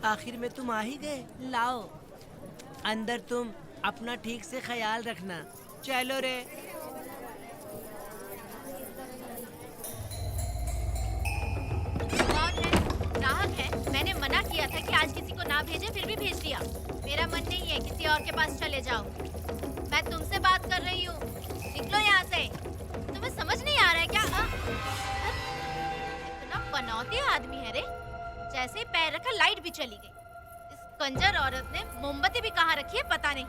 आखिर में तुम आ ही गए। लाओ अंदर, तुम अपना ठीक से ख्याल रखना। चलो रे। कौन है? ग्राहक है। मैंने मना किया था कि आज किसी को ना भेजे, फिर भी भेज दिया। मेरा मन नहीं है, किसी और के पास चले जाओ। मैं तुमसे बात कर रही हूँ, निकलो यहाँ से। तुम्हें समझ नहीं आ रहा है क्या? इतना पनौती आदमी है रे, जैसे ही पैर रखा लाइट भी चली गई। इस कंजर औरत ने मोमबत्ती भी कहाँ रखी है पता नहीं।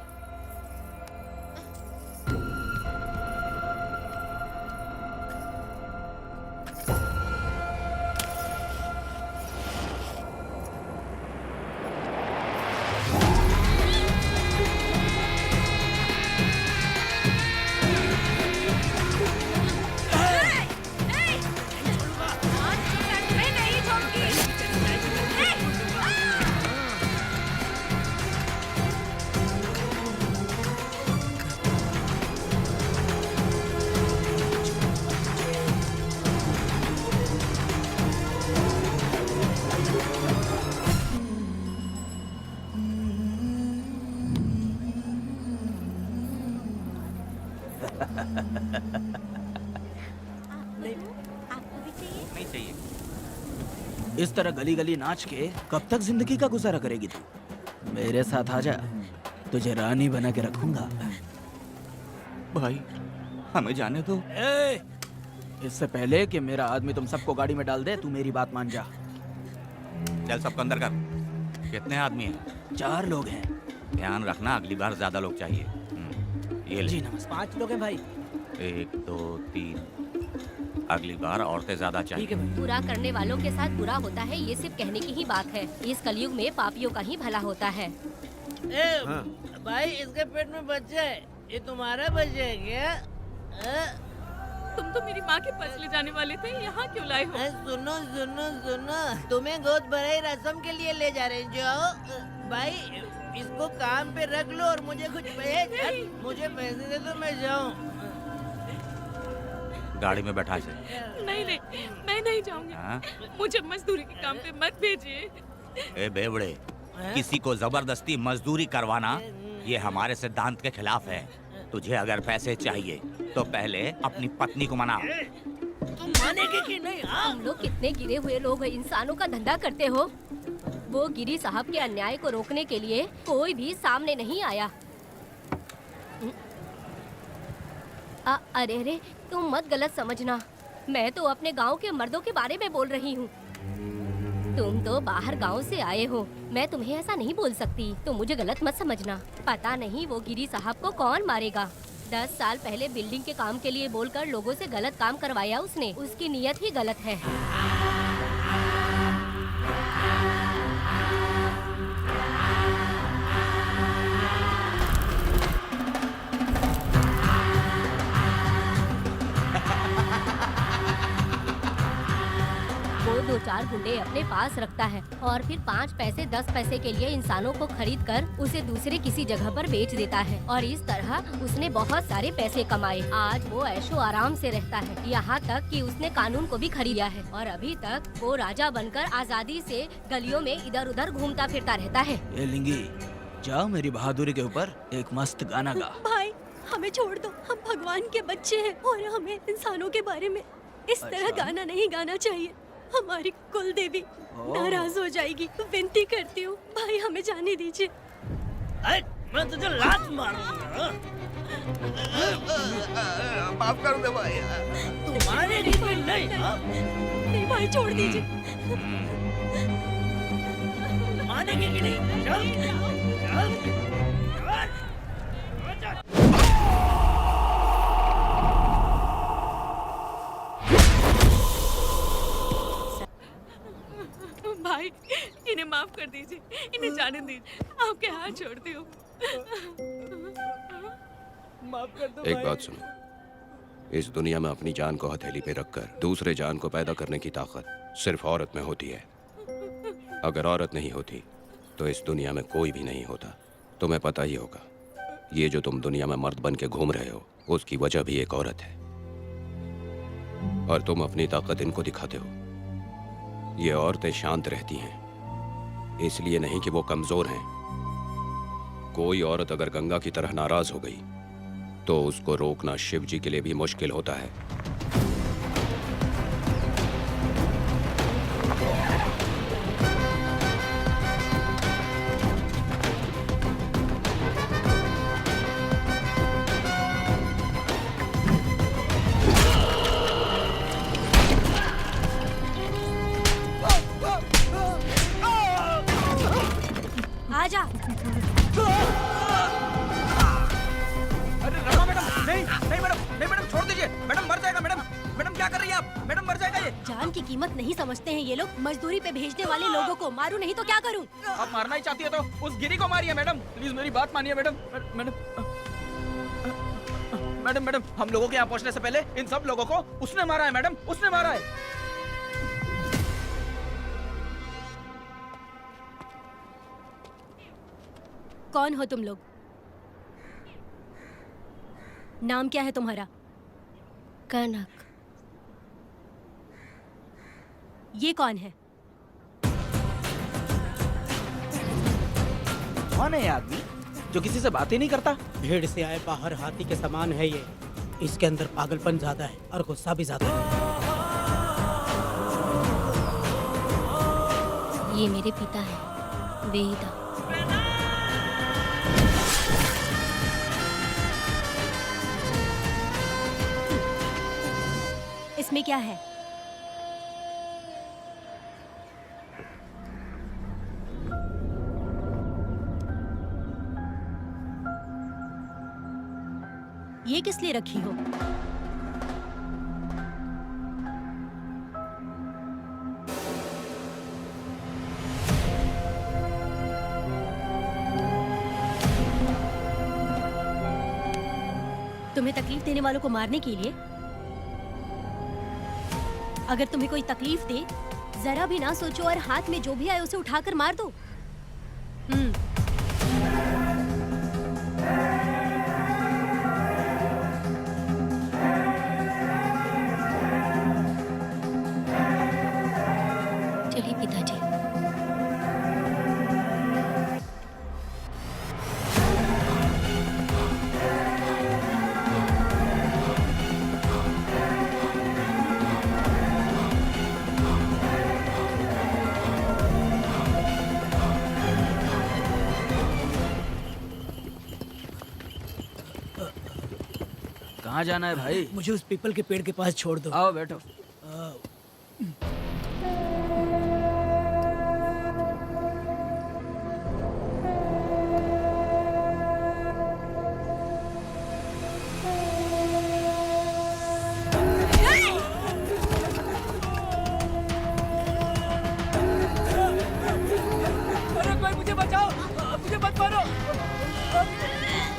नहीं चाहिए। इस तरह गली गली नाच के कब तक जिंदगी का गुजारा करेगी तू? मेरे साथ आजा, तुझे रानी बना के रखूंगा। भाई हमें जाने दो। इससे पहले कि मेरा आदमी तुम सबको गाड़ी में डाल दे, तू मेरी बात मान जा। चल सबको अंदर कर। कितने आदमी हैं? 4 लोग हैं। ध्यान रखना, अगली बार ज्यादा लोग चाहिए। ये ले। जी नमस्ते। 5 लोग हैं भाई। 1 2 3। अगली बार औरतें ज्यादा चाहिए। बुरा करने वालों के साथ बुरा होता है, ये सिर्फ कहने की ही बात है। इस कलयुग में पापियों का ही भला होता है। हाँ। भाई इसके पेट में बच्चा है, ये तुम्हारा बच्चा है क्या? तुम तो मेरी माँ के पास ले जाने वाले थे, यहाँ क्यों लाए हो? सुनो सुनो सुनो, तुम्हें गोद भराई रस्म के लिए ले जा रहे। जाओ भाई, इसको काम पे रख लो और मुझे कुछ मुझे पैसे दे दो, मैं जाऊँ। गाड़ी में बैठा से। नहीं नहीं, मैं नहीं जाऊंगी। हाँ? मुझे मजदूरी के काम पे मत भेजिए। ए बेवड़े, किसी को जबरदस्ती मजदूरी करवाना ये हमारे सिद्धांत के खिलाफ है। तुझे अगर पैसे चाहिए तो पहले अपनी पत्नी को मना। तुम मानेगे कि नहीं? हाँ? तुम लोग कितने गिरे हुए लोग इंसानों का धंधा करते हो। वो गिरी साहब के अन्याय को रोकने के लिए कोई भी सामने नहीं आया। अरे अरे, तुम मत गलत समझना, मैं तो अपने गांव के मर्दों के बारे में बोल रही हूँ। तुम तो बाहर गांव से आए हो, मैं तुम्हें ऐसा नहीं बोल सकती, तुम मुझे गलत मत समझना। पता नहीं वो गिरी साहब को कौन मारेगा। 10 साल पहले बिल्डिंग के काम के लिए बोलकर लोगों से गलत काम करवाया उसने। उसकी नीयत ही गलत है। वो 2-4 गुंडे अपने पास रखता है और फिर 5 पैसे 10 पैसे के लिए इंसानों को खरीद कर उसे दूसरे किसी जगह पर बेच देता है। और इस तरह उसने बहुत सारे पैसे कमाए। आज वो ऐशो आराम से रहता है, यहाँ तक कि उसने कानून को भी खरीदा है। और अभी तक वो राजा बनकर आजादी से गलियों में इधर उधर घूमता फिरता रहता है। ये लिंगी, जाओ मेरी बहादुरी के ऊपर एक मस्त गाना गा। भाई हमें छोड़ दो, हम भगवान के बच्चे हैं और हमें इंसानों के बारे में इस तरह गाना नहीं गाना चाहिए। हमारी कुल देवी नाराज हो जाएगी। विनती करती हूँ भाई, हमें जाने दीजिए। मैं तुझे लात मारूंगा। माफ कर दे भाई। तुम्हारे लिए नहीं। नहीं भाई, छोड़ दीजिए। मानेंगे कि नहीं? चल चल। भाई इन्हें माफ कर दीजिए, इन्हें जाने दीजिए, आपके हाथ छोड़ती हूँ। माफ कर दो एक भाई। बात सुनो, इस दुनिया में अपनी जान को हथेली पे रखकर दूसरे जान को पैदा करने की ताकत सिर्फ औरत में होती है। अगर औरत नहीं होती तो इस दुनिया में कोई भी नहीं होता। तुम्हें पता ही होगा, ये जो तुम दुनिया में मर्द बन के घूम रहे हो उसकी वजह भी एक औरत है, और तुम अपनी ताकत इनको दिखाते हो। ये औरतें शांत रहती हैं, इसलिए नहीं कि वो कमजोर हैं। कोई औरत अगर गंगा की तरह नाराज हो गई तो उसको रोकना शिव जी के लिए भी मुश्किल होता है। आजा। अरे रमा मैडम, नहीं नहीं मैडम, नहीं मैडम, छोड़ दीजिए मैडम, मर जाएगा मैडम। मैडम क्या कर रही हैं आप? मैडम मर जाएगा ये। जान की कीमत नहीं समझते हैं ये लोग। मजदूरी पे भेजने वाले लोगों को मारूं नहीं तो क्या करूं? आप मारना ही चाहती है तो उस गिरी को मारिए मैडम, प्लीज मेरी बात मानिए मैडम। मैडम मैडम मैडम, हम लोगों के यहाँ पहुँचने से पहले इन सब लोगों को उसने मारा है मैडम, उसने मारा है। कौन हो तुम लोग? नाम क्या है तुम्हारा? कनक। ये कौन है? कौन है ये आदमी जो किसी से बात ही नहीं करता? भीड़ से आए बाहर हाथी के समान है ये। इसके अंदर पागलपन ज्यादा है और गुस्सा भी ज्यादा है। ये मेरे पिता हैं, वेदा। इसमें क्या है? ये किस लिए रखी हो? तुम्हें तकलीफ देने वालों को मारने के लिए? अगर तुम्हें कोई तकलीफ दे, जरा भी ना सोचो और हाथ में जो भी आए उसे उठाकर मार दो। चलिए पिताजी। कहाँ जाना है भाई? मुझे उस पीपल के पेड़ के पास छोड़ दो। आओ बैठो। अरे कोई मुझे बचाओ, मुझे मत मारो।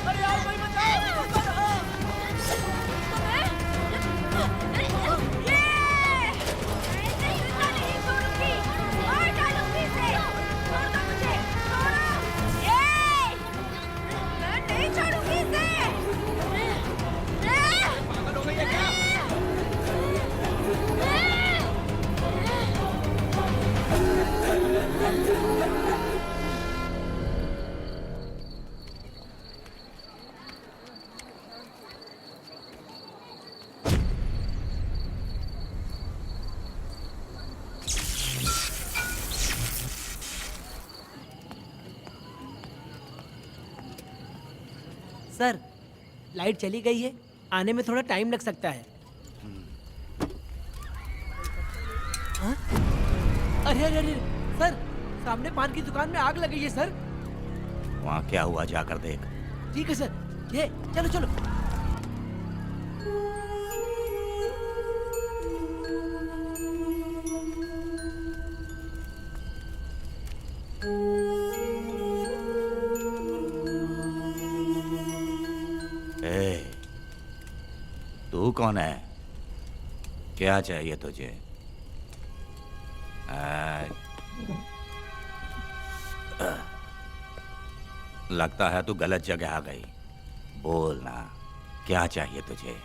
अरे यार कोई बचाओ, मत मारो। सर, लाइट चली गई है, आने में थोड़ा टाइम लग सकता है। हाँ? अरे अरे अरे सर, सामने पान की दुकान में आग लगी है सर। वहाँ क्या हुआ जाकर देख। ठीक है सर, ये चलो चलो। ए, तू कौन है? क्या चाहिए तुझे? लगता है तू गलत जगह आ गई। बोल ना, क्या चाहिए तुझे?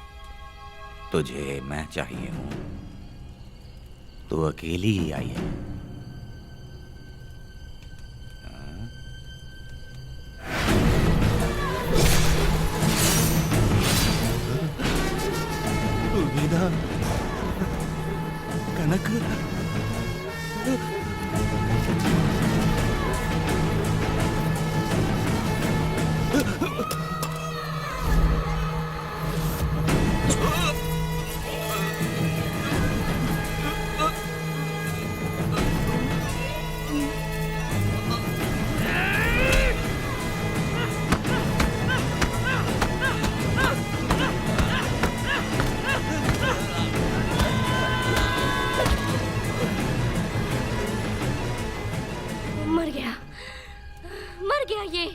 तुझे मैं चाहिए हूं। तू अकेली ही आई है। वेदा कनक मर गया ये।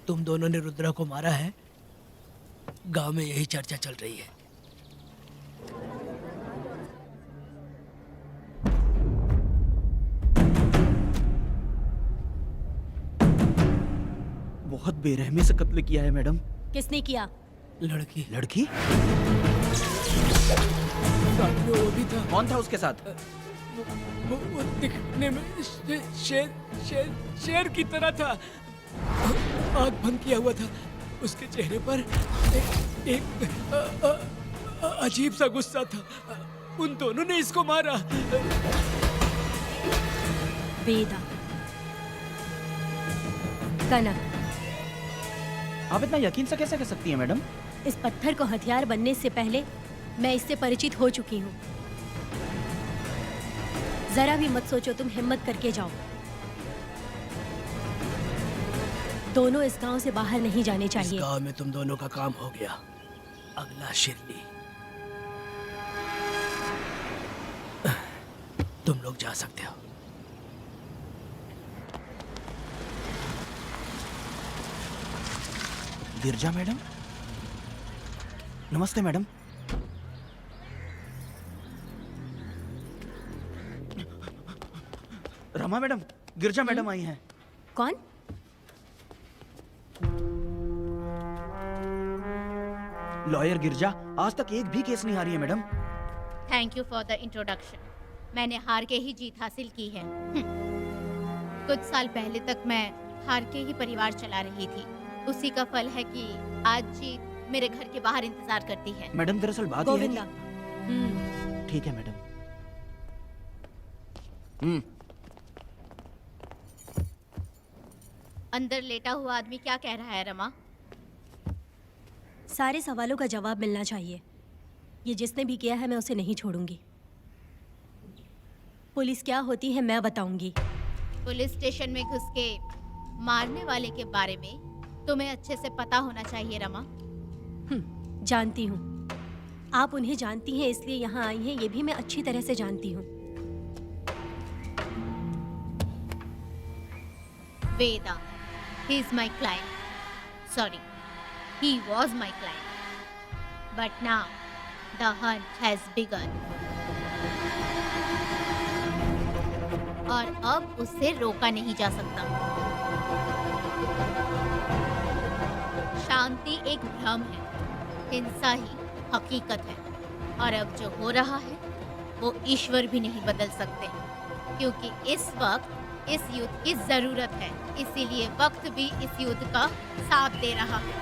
तुम दोनों ने रुद्रा को मारा है? गांव में यही चर्चा चल रही है। बहुत बेरहमी से कत्ल किया है मैडम। किसने किया? लड़की। लड़की? साथ में वो भी था। कौन था उसके साथ? वो दिखने में शेर की तरह था। आँख बंद किया हुआ था। उसके चेहरे पर एक अजीब सा गुस्सा था। उन दोनों ने इसको मारा। वेदा, कनक, आप इतना यकीन से कैसे कह सकती हैं मैडम? इस पत्थर को हथियार बनने से पहले मैं इससे परिचित हो चुकी हूँ। जरा भी मत सोचो, तुम हिम्मत करके जाओ। दोनों इस गांव से बाहर नहीं जाने इस चाहिए। गांव में तुम दोनों का काम हो गया। अगला शिरनी। तुम लोग जा सकते हो। गिरजा मैडम? नमस्ते मैडम। रमा मैडम, गिरजा मैडम आई हैं। कौन? लॉयर गिरजा आज तक एक भी केस नहीं हारी है madam. Thank you for the introduction. मैंने हार के ही जीत हासिल की है। कुछ साल पहले तक मैं हार के ही परिवार चला रही थी। उसी का फल है कि आज जीत मेरे घर के बाहर इंतजार करती है। मैडम दरअसल बात यह है गोविंदा। कि... ठीक है मैडम। अंदर लेटा हुआ आदमी क्या कह रहा है रमा? सारे सवालों का जवाब मिलना चाहिए। ये जिसने भी किया है मैं उसे नहीं छोड़ूंगी। पुलिस क्या होती है मैं बताऊंगी। पुलिस स्टेशन में घुस के मारने वाले के बारे में तुम्हें अच्छे से पता होना चाहिए रमा। जानती हूँ। आप उन्हें जानती हैं इसलिए यहाँ आई हैं, ये भी मैं अच्छी तरह से जानती हूँ। वेदा, he is my client. Sorry, he was my client. But now the hunt has begun. और अब उससे रोका नहीं जा सकता। शांति एक भ्रम है, हिंसा ही हकीकत है, और अब जो हो रहा है वो ईश्वर भी नहीं बदल सकते, क्योंकि इस वक्त इस युद्ध की जरूरत है, इसीलिए वक्त भी इस युद्ध का साथ दे रहा है।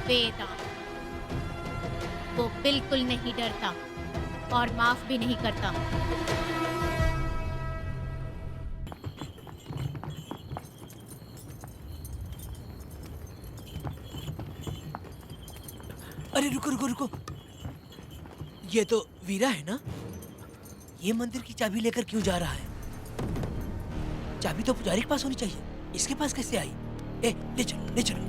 वेदा, वो बिल्कुल नहीं डरता और माफ भी नहीं करता। अरे रुको रुको रुको, ये तो वीरा है ना? ये मंदिर की चाबी लेकर क्यों जा रहा है? चाबी तो पुजारी के पास होनी चाहिए, इसके पास कैसे आई? ले चलो ले चलो।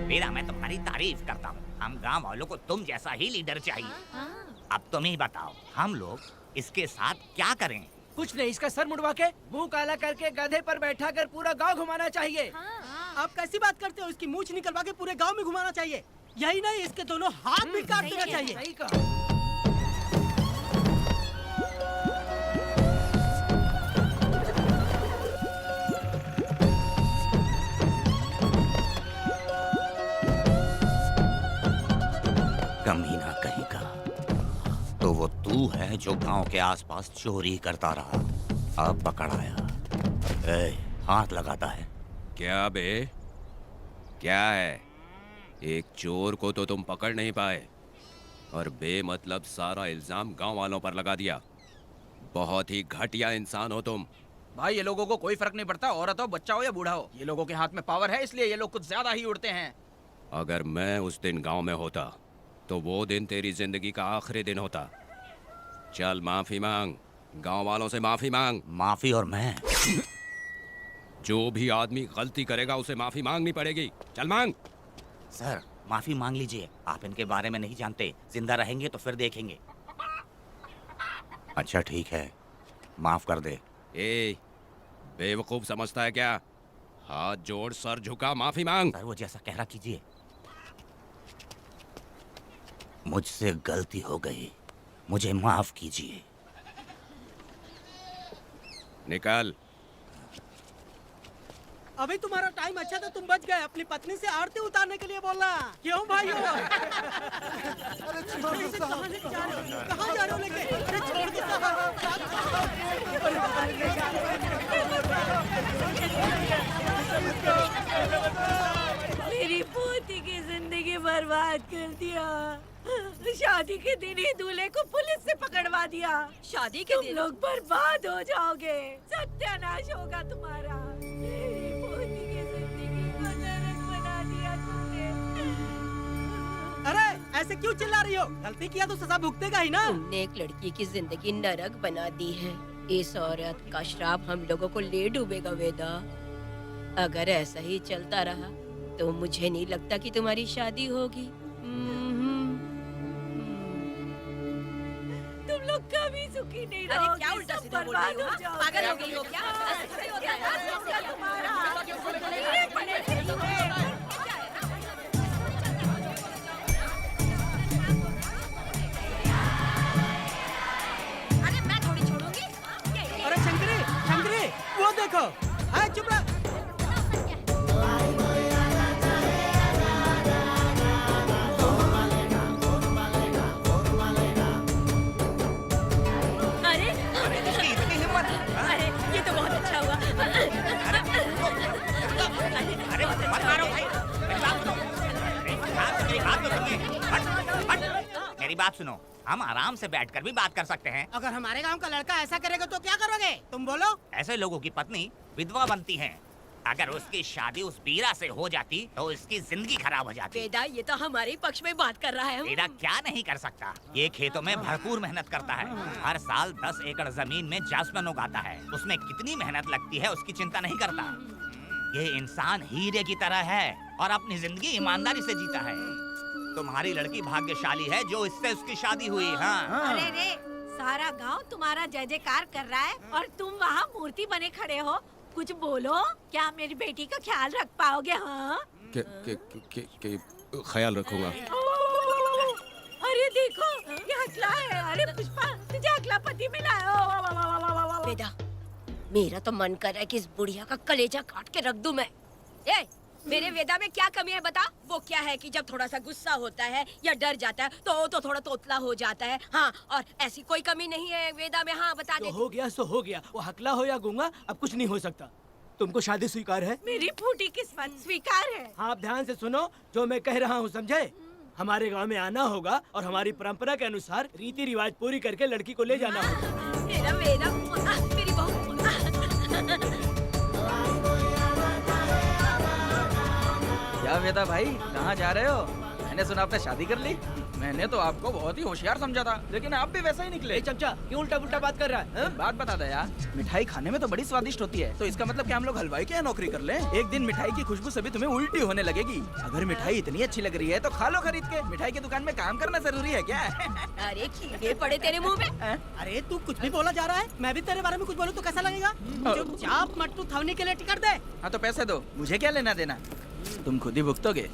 वीरा, मैं तुम्हारी तारीफ करता हूँ। हम गांव वालों को तुम जैसा ही लीडर चाहिए। अब तुम ही बताओ, हम लोग इसके साथ क्या करें? कुछ नहीं, इसका सर मुड़वा के मुंह काला करके गधे पर बैठा कर पूरा गांव घुमाना चाहिए। आप कैसी बात करते हो? इसकी मूंछ निकलवा के पूरे गांव में घुमाना चाहिए। यही नहीं, इसके दोनों हाथ भी काट देना चाहिए। सही कहा। कमीना कहीं का। तो वो तू है जो गांव के आसपास चोरी करता रहा, अब पकड़ आया। हाथ लगाता है। क्या बे? क्या है? एक चोर को तो तुम पकड़ नहीं पाए और बेमतलब सारा इल्जाम गांव वालों पर लगा दिया। बहुत ही घटिया इंसान हो तुम। भाई ये लोगों को कोई फर्क नहीं पड़ता, औरत हो, बच्चा हो या बूढ़ा हो। ये लोगों के हाथ में पावर है, इसलिए ये लोग कुछ ज्यादा ही उड़ते हैं। अगर मैं उस दिन गांव में होता तो वो दिन तेरी जिंदगी का आखिरी दिन होता। चल माफी मांग, गांव वालों से माफी मांग। माफी? और मैं? जो भी आदमी गलती करेगा उसे माफी मांगनी पड़ेगी। चल मांग। सर, माफी मांग लीजिए। आप इनके बारे में नहीं जानते, जिंदा रहेंगे तो फिर देखेंगे। अच्छा ठीक है, माफ कर दे। ए, बेवकूफ समझता है क्या? हाथ जोड़, सर झुका, माफी मांग। सर वो जैसा कह रहा कीजिए। मुझसे गलती हो गई, मुझे माफ कीजिए। निकल। अभी तुम्हारा टाइम अच्छा था, तुम बच गए। अपनी पत्नी से आरती उतारने के लिए बोलना। क्यों भाइयों? कहाँ लेके जा रहे हो? कहाँ जा रहे हो लेके? अरे छोड़ दो मेरी पोती की जिंदगी बर्बाद कर दिया। शादी के दिन ही दूल्हे को पुलिस से पकड़वा दिया। शादी के तुम लोग बर्बाद हो जाओगे, सत्यानाश होगा तुम्हारा। मेरी पोती की जिंदगी को नरक बना दिया तुमने। अरे ऐसे क्यों चिल्ला रही हो? गलती किया तो सजा भुगतेगा ही ना। तुमने एक लड़की की जिंदगी नरक बना दी है। इस औरत का श्राप हम लोगों को ले डूबेगा वेदा। अगर ऐसा ही चलता रहा तो मुझे नहीं लगता कि तुम्हारी शादी होगी। लोग कभी सुखी नहीं अरे रहोगे, क्या उल्टा सब सीधा बोल बर्बाद रही हो? हो जाओगे। पागल हो गई हो क्या? ऐसा थोड़ी होता है। क्या होगा तुम्हारा? ये पड़े थे तुम्हें। अरे मैं थोड़ी छोड़ूंगी। अरे शंकरी, शंकरी, वो देखो। हाँ, चुप रह। अरे इसकी इतनी हिम्मत? हाँ? अरे ये तो बहुत अच्छा हुआ। अरे मत मारो भाई, मेरी बात सुनो। मेरी बात तो सुनिए। हट, हट। मेरी बात सुनो, हम आराम से बैठकर भी बात कर सकते हैं। अगर हमारे गांव का लड़का ऐसा करेगा तो क्या करोगे तुम बोलो? ऐसे लोगों की पत्नी विधवा बनती है। अगर उसकी शादी उस बीरा से हो जाती तो उसकी जिंदगी खराब हो जाती। बेटा ये तो हमारे ही पक्ष में बात कर रहा है। बेटा क्या नहीं कर सकता, ये खेतों में भरपूर मेहनत करता है। हर साल 10 एकड़ जमीन में जासमन उगाता है। उसमें कितनी मेहनत लगती है उसकी चिंता नहीं करता। ये इंसान हीरे की तरह है और अपनी जिंदगी ईमानदारी से जीता है। तुम्हारी लड़की भाग्यशाली है जो इससे उसकी शादी हुई। हाँ, अरे रे, सारा गांव तुम्हारा जय जयकार कर रहा है और तुम वहाँ मूर्ति बने खड़े हो। कुछ बोलो, क्या मेरी बेटी का ख्याल रख पाओगे? हाँ, के ख्याल रखूंगा। अरे देखो, ये हकला है। अरे पुष्पा, तुझे हकला पति मिला है। बेटा मेरा तो मन कर रहा है कि इस बुढ़िया का कलेजा काट के रख दूं मैं। ए, मेरे वेदा में क्या कमी है बता? वो क्या है कि जब थोड़ा सा गुस्सा होता है या डर जाता है तो थोड़ा तोतला हो जाता है। हाँ, और ऐसी कोई कमी नहीं है वेदा में। हाँ बता दे। तो हो गया सो हो गया। वो हकला हो या गूंगा, अब कुछ नहीं हो सकता। तुमको शादी स्वीकार है? मेरी फूटी किस्मत स्वीकार है। आप ध्यान से सुनो जो मैं कह रहा हूँ, समझे? हमारे गांव में आना होगा और हमारी परंपरा के अनुसार रीति रिवाज पूरी करके लड़की को ले जाना होगा। मेरा वेदा, मेरी बहू। क्या वेदा भाई, कहाँ जा रहे हो? मैंने सुना आपने शादी कर ली। मैंने तो आपको बहुत ही होशियार समझा था, लेकिन आप भी वैसा ही निकले। चमचा क्यों उल्टा पुल्टा बात कर रहा है? हाँ? बात बता दे यार, मिठाई खाने में तो बड़ी स्वादिष्ट होती है, तो इसका मतलब क्या हम लोग हलवाई के यहाँ नौकरी कर लें? एक दिन मिठाई की खुशबू से भी तुम्हें उल्टी होने लगेगी। अगर मिठाई इतनी अच्छी लग रही है तो खा लो खरीद के। मिठाई की दुकान में काम करना जरूरी है क्या? अरे कीड़े पड़े तेरे मुंह में। अरे तू कुछ भी बोला जा रहा है। मैं भी तेरे बारे में कुछ बोलूं तो कैसा लगेगा? चुपचाप मट्टू थवने के लिए टिकट दे। हाँ तो पैसे दो, मुझे क्या लेना देना, तुम खुद ही भुगतोगे।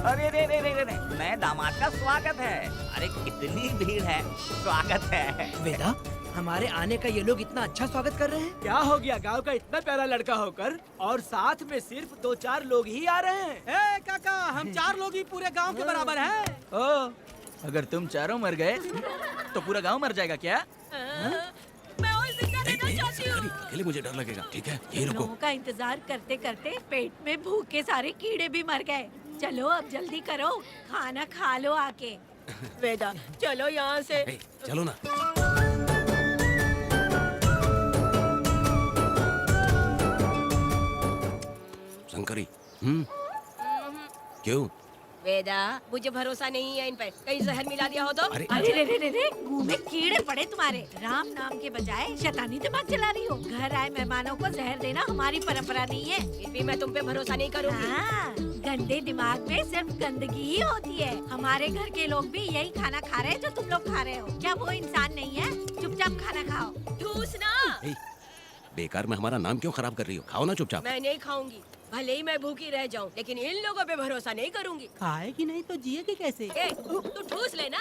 अरे रे रे रे रे, नए दामाद का स्वागत है। अरे कितनी भीड़ है, स्वागत है। वेदा, हमारे आने का ये लोग इतना अच्छा स्वागत कर रहे हैं। क्या हो गया, गांव का इतना प्यारा लड़का होकर और साथ में सिर्फ 2-4 लोग ही आ रहे हैं। ए काका, हम 4 लोग ही पूरे गांव के बराबर हैं। ओ, अगर तुम चारों मर गए तो पूरा गांव मर जाएगा क्या? मैं और जिंदा रहना चाहती हूँ। अकेले मुझे डर लगेगा। ठीक है, यही रुको। लोगों का इंतजार करते करते पेट में भूखे सारे कीड़े भी मर गए। चलो अब जल्दी करो, खाना खा लो आके। वेदा चलो यहाँ से। ए, चलो ना। शंकरी, क्यों? वेदा मुझे भरोसा नहीं है इन पर, कहीं जहर मिला दिया हो तो? अरे अरे रे रे रे रे, मुंह में कीड़े पड़े तुम्हारे। राम नाम के बजाय शैतानी दिमाग चला रही हो। घर आए मेहमानों को जहर देना हमारी परंपरा नहीं है। फिर भी मैं तुम पे भरोसा नहीं करूँगी। हाँ, गंदे दिमाग में सिर्फ गंदगी ही होती है। हमारे घर के लोग भी यही खाना खा रहे हैं जो तुम लोग खा रहे हो। क्या वो इंसान नहीं है? चुपचाप खाना खाओ। ठूस ना। ए, बेकार में हमारा नाम क्यों खराब कर रही हो? खाओ ना चुपचाप। मैं नहीं खाऊंगी, भले ही मैं भूखी रह जाऊं, लेकिन इन लोगों पे भरोसा नहीं करूंगी। खाएगी नहीं तो जिएगी कैसे? ए, तू ठूस लेना।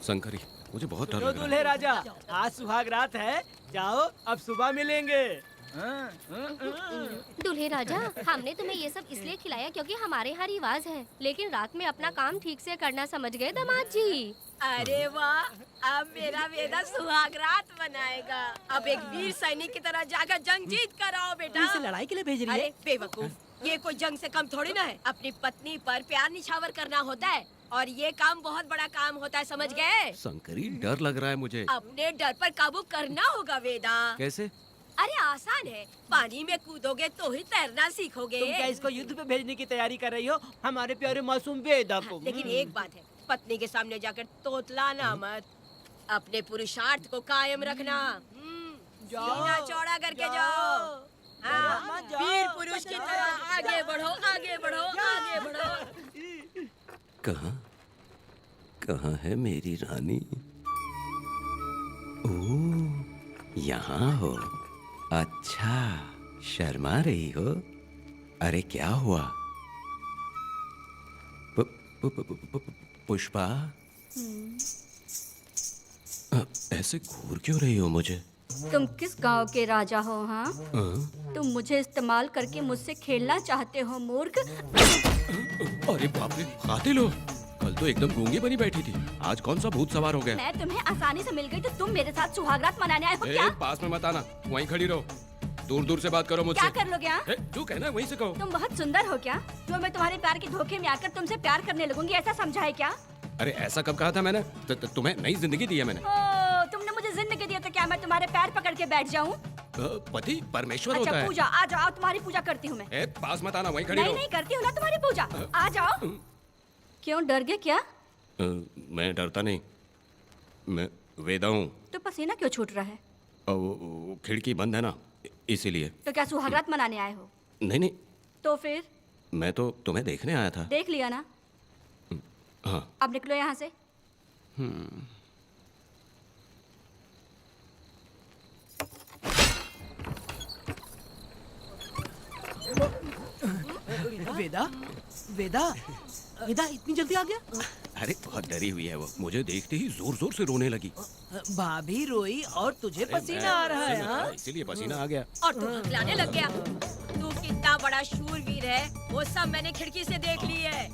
शंकरी, मुझे बहुत डर जो लग रहा दूल्हे राजा, आज सुहाग रात है, जाओ अब सुबह मिलेंगे। दूल्हे राजा, हमने तुम्हें ये सब इसलिए खिलाया क्योंकि हमारे यहाँ रिवाज है, लेकिन रात में अपना काम ठीक से करना समझ गए दामाद जी। अरे वाह, अब मेरा वेदा सुहाग रात मनाएगा। अब एक वीर सैनिक की तरह जाकर जंग जीत कर आओ बेटा। इसे लड़ाई के लिए भेज रही है? अरे बेवकूफ, ये कोई जंग से कम थोड़ी ना है। अपनी पत्नी पर प्यार निछावर करना होता है और ये काम बहुत बड़ा काम होता है, समझ गए? शंकरी, डर लग रहा है मुझे। अपने डर पर काबू करना होगा वेदा। कैसे? अरे आसान है, पानी में कूदोगे तो ही तैरना सीखोगे। तुम क्या इसको युद्ध पे भेजने की तैयारी कर रही हो? हमारे प्यारे मासूम वेदा को। लेकिन एक बात है, पत्नी के सामने जाकर तोतलाना मत। अपने पुरुषार्थ को कायम रखना। सीना चौड़ा करके जाओ। वीर पुरुष की तरह आगे बढ़ो, आगे बढ़ो, आगे बढ़ो। कहाँ कहाँ है मेरी रानी? ओ, यहाँ हो। अच्छा, शर्मा रही हो? अरे क्या हुआ? पुष्पा, ऐसे घूर क्यों रही हो मुझे? तुम किस गांव के राजा हो? हाँ, हाँ? तुम मुझे इस्तेमाल करके मुझसे खेलना चाहते हो मूर्ख। अरे बाप रे, कातिल हो? कल तो एकदम गूंगी बनी बैठी थी, आज कौन सा भूत सवार हो गया? मैं तुम्हें आसानी से मिल गई तो तुम मेरे साथ सुहागरात मनाने आए हो क्या? पास में मत आना, वहीं खड़ी रहो। दूर दूर से बात करो मुझसे। क्या कर लोगे? हाँ? तू कहना वहीं से कहो। तुम बहुत सुंदर हो क्या जो मैं तुम्हारे प्यार के धोखे में आकर तुमसे प्यार करने लगूंगी, ऐसा समझा है क्या? अरे ऐसा कब कहा था मैंने? तुम्हें नई जिंदगी दी है मैंने। ओ, तुमने मुझे जिंदगी दी है तो क्या मैं तुम्हारे पैर पकड़ के बैठ जाऊं? पति परमेश्वर अच्छा होता है। पूजा, आ जाओ, तुम्हारी पूजा करती हूँ मैं। पास मत आना, वहीं खड़ी नहीं रहो। नहीं करती हूँ ना तुम्हारी पूजा, आ जाओ। क्यों डर गए क्या? मैं डरता नहीं, मैं वेदा हूँ। तो पसीना क्यों छूट रहा है? वो खिड़की बंद है ना, इसीलिए। तो क्या सुहागरात मनाने आए हो? नहीं नहीं, तो फिर मैं तो तुम्हें देखने आया था। देख लिया ना, हाँ। अब निकलो यहाँ से। वेदा, वेदा, वेदा इतनी जल्दी आ गया? अरे बहुत डरी हुई है वो, मुझे देखते ही जोर जोर से रोने लगी। भाभी रोई और तुझे पसीना आ रहा है? हाँ? इसीलिए पसीना आ गया। और तू हकलाने लग गया। तू कितना बड़ा शूरवीर है, वो सब मैंने खिड़की से देख ली है।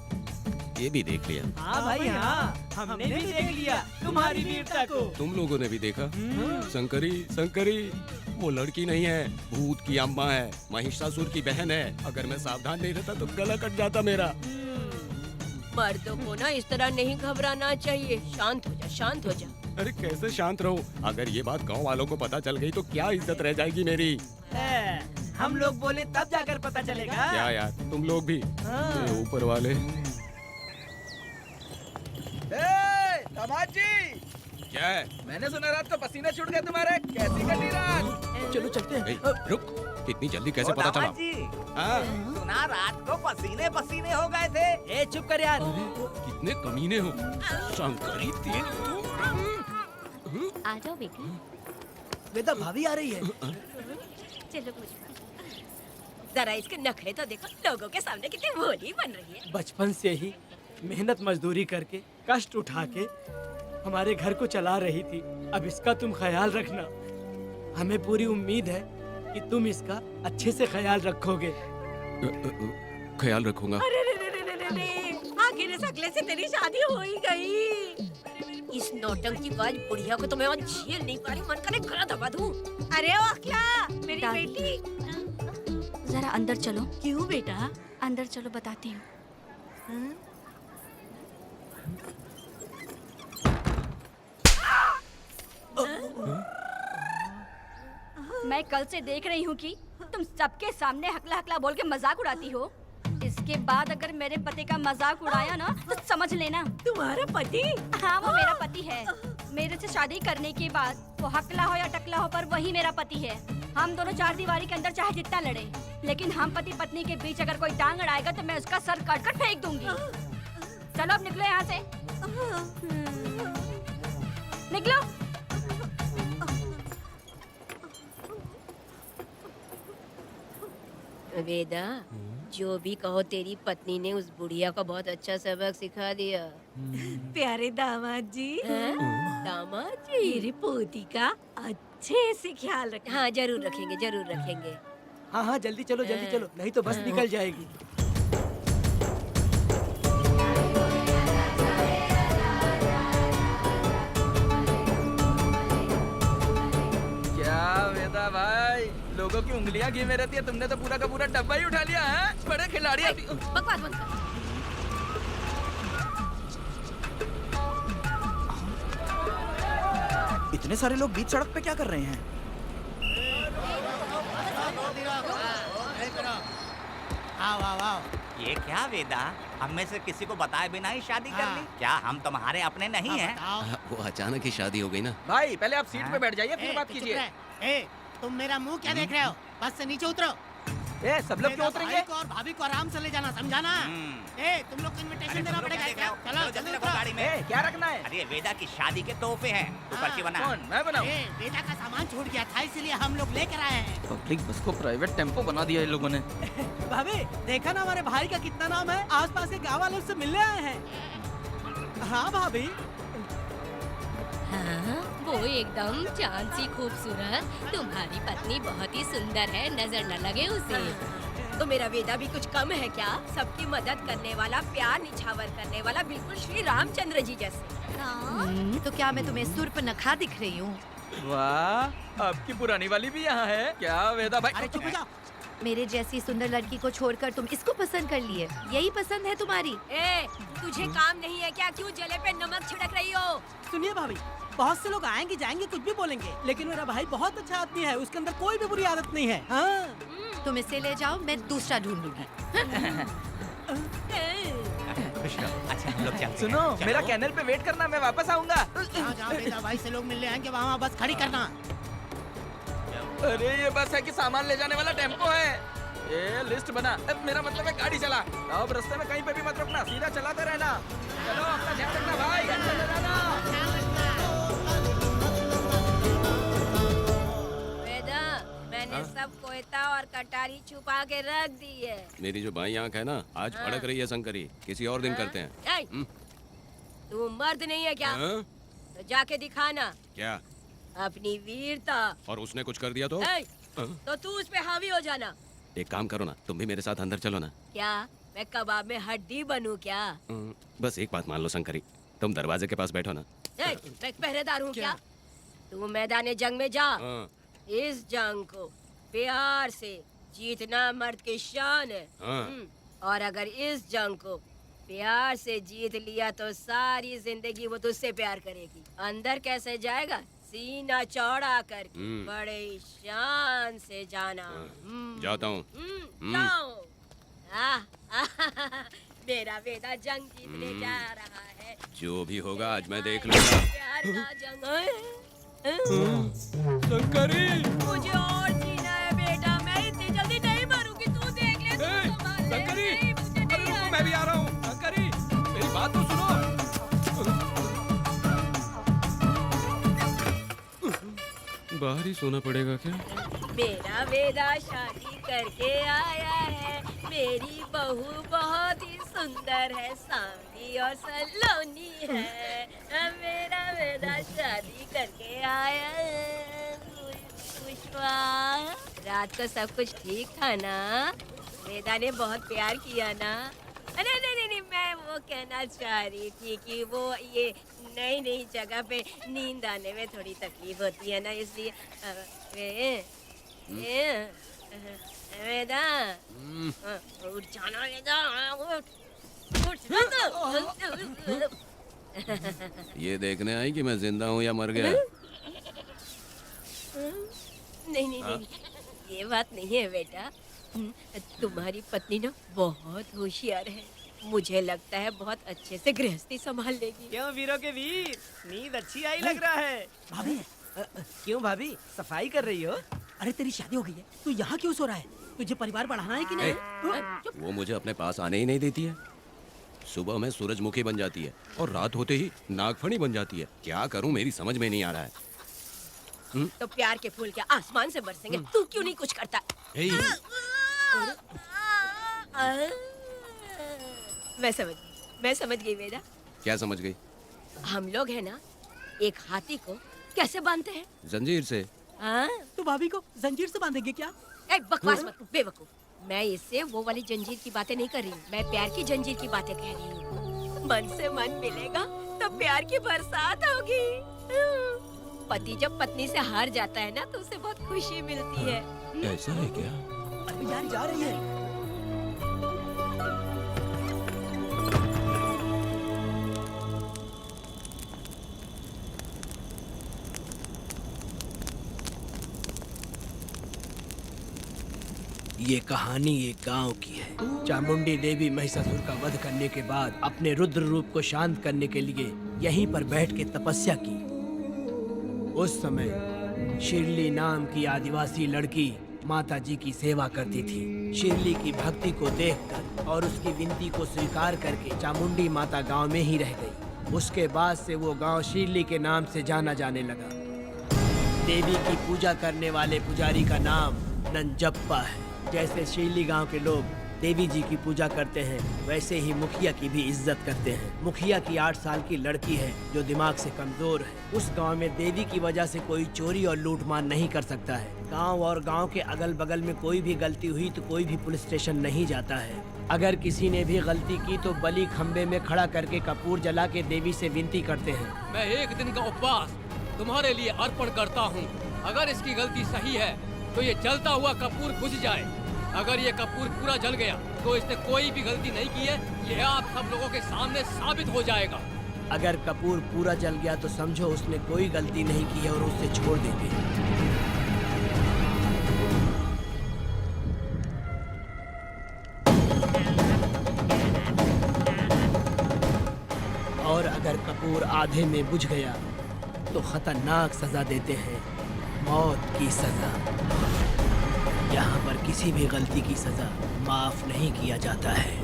ये भी देख लिया? हाँ भाई हाँ, हमने भी देख लिया तुम्हारी वीरता को। तुम लोगों ने भी देखा? शंकरी, शंकरी, वो लड़की नहीं है, भूत की अम्मा है, महिषासुर की बहन है। अगर मैं सावधान नहीं रहता तो गला कट जाता मेरा। मर्दों को ना इस तरह नहीं घबराना चाहिए। शांत हो जा, शांत हो जा। अरे कैसे शांत रहूं? अगर ये बात गांव वालों को पता चल गई तो क्या इज्जत रह जाएगी मेरी? हम लोग बोले तब जाकर पता चलेगा। क्या यार, तुम लोग भी? ये ऊपर वाले। दामाद जी, क्या है? मैंने सुना रात को पसीने छूट गए तुम्हारे, कैसी कटी रात? चलो चलते हैं। रुक, इतनी जल्दी कैसे पता चला? हाँ? सुना रात को पसीने पसीने हो गए थे। ए चुप कर यार। कितने कमीने हो शंकरी, तेरी तो। आ जाओ बेटी। वेदा भाभी आ रही है। चलो पुष्पा। जरा इसके नखरे तो देखो, लोगों के सामने कितनी भोली बन रही है। बचपन से ही मेहनत मजदूरी करके कष्ट उठा के हमारे घर को चला रही थी। अब इसका तुम ख्याल रखना। हमें पूरी उम्मीद है कि तुम इसका अच्छे से ख्याल रखोगे। ख्याल रखूंगा। अरे रे रे रे रे रे रे, आखिर इस अगले से तेरी शादी हो ही गई। इस नौटंकी बाज बुढ़िया को तो मैं और झेल नहीं पा रही, मन करे गला दबा दूं। अरे ओ अखिला, मेरी दादी। बेटी। जरा अंदर चलो। क्यों बेटा? अंदर चलो, बताती हूँ। मैं कल से देख रही हूँ कि तुम सबके सामने हकला हकला बोल के मजाक उड़ाती हो। इसके बाद अगर मेरे पति का मजाक उड़ाया ना तो समझ लेना। तुम्हारा पति? हाँ, वो मेरा पति है। मेरे से शादी करने के बाद वो हकला हो या टकला हो पर वही मेरा पति है। हम दोनों चार दीवारी के अंदर चाहे जितना लड़े, लेकिन हम पति पत्नी के बीच अगर कोई टांग अड़ाएगा तो मैं उसका सर काट कर फेंक दूंगी। चलो अब निकलो यहाँ से। निकलो। वेदा, जो भी कहो तेरी पत्नी ने उस बुढ़िया को बहुत अच्छा सबक सिखा दिया। प्यारे दामाद जी। दामाद जी, मेरी पोती का अच्छे से ख्याल रख। हाँ जरूर रखेंगे, जरूर रखेंगे। हाँ हाँ जल्दी चलो, जल्दी चलो, नहीं तो बस निकल जाएगी। क्या वेदा भाई, लोगों की उंगलियां घी में रहती है, तुमने तो पूरा का पूरा डब्बा ही उठा लिया है। बड़े खिलाड़ी अभी। बकवास बंद कर। इतने सारे लोग बीच सड़क पे क्या कर रहे हैं? ये क्या वेदा, हम में से किसी को बताए बिना ही शादी कर ली? क्या हम तुम्हारे अपने नहीं हैं? वो अचानक ही शादी हो गई ना। भाई पहले आप सीट पे बैठ जाइए, फिर बात कीजिए। तुम मेरा मुंह क्या देख रहे हो? बस से नीचे उतरो। ए सब लोग क्यों मेरा उतरेंगे? भाई को और भाभी को आराम से ले जाना, समझा ना? ए तुम लोग को इनविटेशन देना पड़ेगा क्या? चलो जल्दी रखो उतरो। गाड़ी में। ए क्या रखना है? अरे वेदा की शादी के तोहफे हैं, तू पर्ची बना। कौन? मैं बनाऊं? ए वेदा का सामान छूट गया था इसलिए हम लोग लेकर आए हैं। पब्लिक बस को प्राइवेट टेम्पो बना दिया इन लोगों ने। भाभी देखा ना हमारे भाई का कितना नाम है, आसपास के गांव वालों से मिलने आए हैं। हाँ भाभी। हाँ, वो एकदम चांद सी खूबसूरत। तुम्हारी पत्नी बहुत ही सुंदर है, नजर न लगे उसे। तो मेरा वेदा भी कुछ कम है क्या? सबकी मदद करने वाला, प्यार निछावर करने वाला, बिल्कुल श्री रामचंद्र जी जैसे। तो क्या मैं तुम्हें सुर्पनखा दिख रही हूँ? वाह, आपकी पुरानी वाली भी यहाँ है क्या वेदा भाई? अरे चुप हो जाओ। मेरे जैसी सुंदर लड़की को छोड़कर तुम इसको पसंद कर लिए, यही पसंद है तुम्हारी? ए, तुझे काम नहीं है क्या? क्यों जले पे नमक छिड़क रही हो? सुनिए भाभी, बहुत से लोग आएंगे जाएंगे कुछ भी बोलेंगे, लेकिन मेरा भाई बहुत अच्छा आदमी है, उसके अंदर कोई भी बुरी आदत नहीं है। हाँ। तुम इसे ले जाओ, मैं दूसरा ढूंढ लूंगी। खुश रहो। अच्छा हम लोग चलते हैं। सुनो, चलो। मेरा कैनल पे वेट करना, मैं वापस आऊंगा। जहाँ वेदा भाई से लोग मिलने आएंगे वहाँ बस खड़ी करना। अरे ये बस है कि सामान ले जाने वाला टेम्पो है। ये लिस्ट बना। अब मेरा मतलब है गाड़ी चला। अब रास्ते में कहीं पे भी मत रुकना, सीधा चलाते रहना। चलो अपना ध्यान रखना भाई, अच्छा से जाना। वेदा, मैंने सब कोयता और कटारी छुपा के रख दी है। मेरी जो बाई आंख है ना, आज फड़क रही है शंकरी। किसी और दिन करते हैं। ए, तू मर्द नहीं है क्या? हाँ? तो जाके दिखाना क्या? अपनी वीरता। और उसने कुछ कर दिया तो? ए, हाँ? तो तू उस पे हावी हो जाना। एक काम करो ना, तुम भी मेरे साथ अंदर चलो ना। क्या मैं कबाब में हड्डी बनूं क्या? बस एक बात मान लो शंकरी, तुम दरवाजे के पास बैठो ना। ए, मैं पहरेदार हूँ क्या? तू मैदान जंग में जा। हाँ। इस जंग को प्यार से जीतना मर्द की शान है। हाँ। और अगर इस जंग को प्यार से जीत लिया तो सारी जिंदगी वो तुझसे प्यार करेगी। अंदर कैसे जाएगा? सीना चौड़ा करके बड़े शान से जाना। जाता हूँ। जाओ। मेरा वेदा जंग जीतने जा रहा है। जो भी होगा आज मैं देख लूंगा। प्यार का जंग। शंकरी, मुझे और जीना है बेटा, मैं इतनी जल्दी नहीं मरूंगी। तू देख ले, तू संभाल ले। शंकरी, नहीं, मुझे नहीं रुको, आना। मैं भी आ रहा हूँ। शंकरी, मेरी बात तो सुनो। बाहर ही सोना पड़ेगा क्या? मेरा वेदा शादी करके आया है। मेरी बहू बहुत ही सुंदर है, सांवली और सलोनी है। मेरा वेदा शादी करके आया है। पुष्पा, रात को सब कुछ ठीक था ना? वेदा ने बहुत प्यार किया ना? नहीं नहीं नहीं नहीं, मैं वो कहना चाह रही थी कि वो ये नई नई जगह पे नींद आने में थोड़ी तकलीफ होती है ना, इसलिए वेदा, उठ जाना वेदा, उठ। ये देखने आई कि मैं जिंदा हूँ या मर गया? नहीं नहीं नहीं, ये बात नहीं है बेटा। तुम्हारी पत्नी ना बहुत होशियार है। मुझे लगता है बहुत अच्छे से गृहस्थी संभाल लेगी। क्यों वीरों के वीर, नींद अच्छी आई लग रहा है। भाभी क्यों भाभी सफाई कर रही हो? अरे तेरी शादी हो गई है, तू यहाँ क्यों सो रहा है? तुझे परिवार बढ़ाना है कि नहीं? वो मुझे अपने पास आने ही नहीं देती है। सुबह में सूरजमुखी बन जाती है और रात होते ही नागफनी बन जाती है। क्या करूं, मेरी समझ में नहीं आ रहा है। तो प्यार के फूल क्या आसमान से बरसेंगे? तू क्यों नहीं कुछ करता? मैं समझ गई वेदा। क्या समझ गई? हम लोग है ना, एक हाथी को कैसे बांधते हैं? जंजीर से। हाँ? तो भाभी को जंजीर से बांधेंगे क्या? बकवास मत, बेवकूफ। मैं इससे वो वाली जंजीर की बातें नहीं कर रही हूँ, मैं प्यार की जंजीर की बातें कह रही हूँ। मन से मन मिलेगा तो प्यार की बरसात होगी। पति जब पत्नी से हार जाता है ना तो उसे बहुत खुशी मिलती है। ऐसा है क्या? अरे यार जा रही है। ये कहानी एक गांव की है। चामुंडी देवी महिषासुर का वध करने के बाद अपने रुद्र रूप को शांत करने के लिए यहीं पर बैठ के तपस्या की। उस समय शिरली नाम की आदिवासी लड़की माता जी की सेवा करती थी। शिरली की भक्ति को देखकर और उसकी विनती को स्वीकार करके चामुंडी माता गांव में ही रह गई। उसके बाद से वो गांव शिरली के नाम से जाना जाने लगा। देवी की पूजा करने वाले पुजारी का नाम नंजप्पा है। जैसे शिरली गांव के लोग देवी जी की पूजा करते हैं, वैसे ही मुखिया की भी इज्जत करते हैं। मुखिया की 8 साल की लड़की है जो दिमाग से कमजोर है। उस गांव में देवी की वजह से कोई चोरी और लूटमार नहीं कर सकता है। गांव और गांव के अगल बगल में कोई भी गलती हुई तो कोई भी पुलिस स्टेशन नहीं जाता है। अगर किसी ने भी गलती की तो बलि खम्बे में खड़ा करके कपूर जला के देवी से विनती करते हैं। मैं 1 दिन का उपवास तुम्हारे लिए अर्पण करता हूँ। अगर इसकी गलती सही है तो ये जलता हुआ कपूर बुझ जाए। अगर ये कपूर पूरा जल गया तो इसने कोई भी गलती नहीं की है, ये आप सब लोगों के सामने साबित हो जाएगा। अगर कपूर पूरा जल गया तो समझो उसने कोई गलती नहीं की है और उसे छोड़ देंगे। और अगर कपूर आधे में बुझ गया तो खतरनाक सजा देते हैं, मौत की सजा। यहाँ पर किसी भी गलती की सजा माफ नहीं किया जाता है।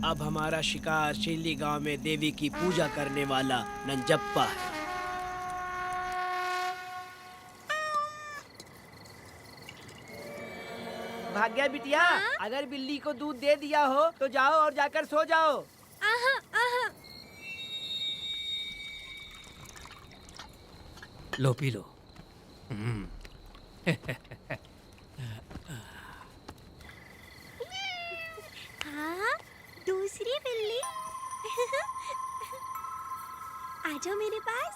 अब हमारा शिकार शिरली गांव में देवी की पूजा करने वाला नंजप्पा है। भाग्या बिटिया, अगर बिल्ली को दूध दे दिया हो तो जाओ और जाकर सो जाओ। आहा, आहा। लो पी लो। हाँ, दूसरी बिल्ली। आ जाओ मेरे पास।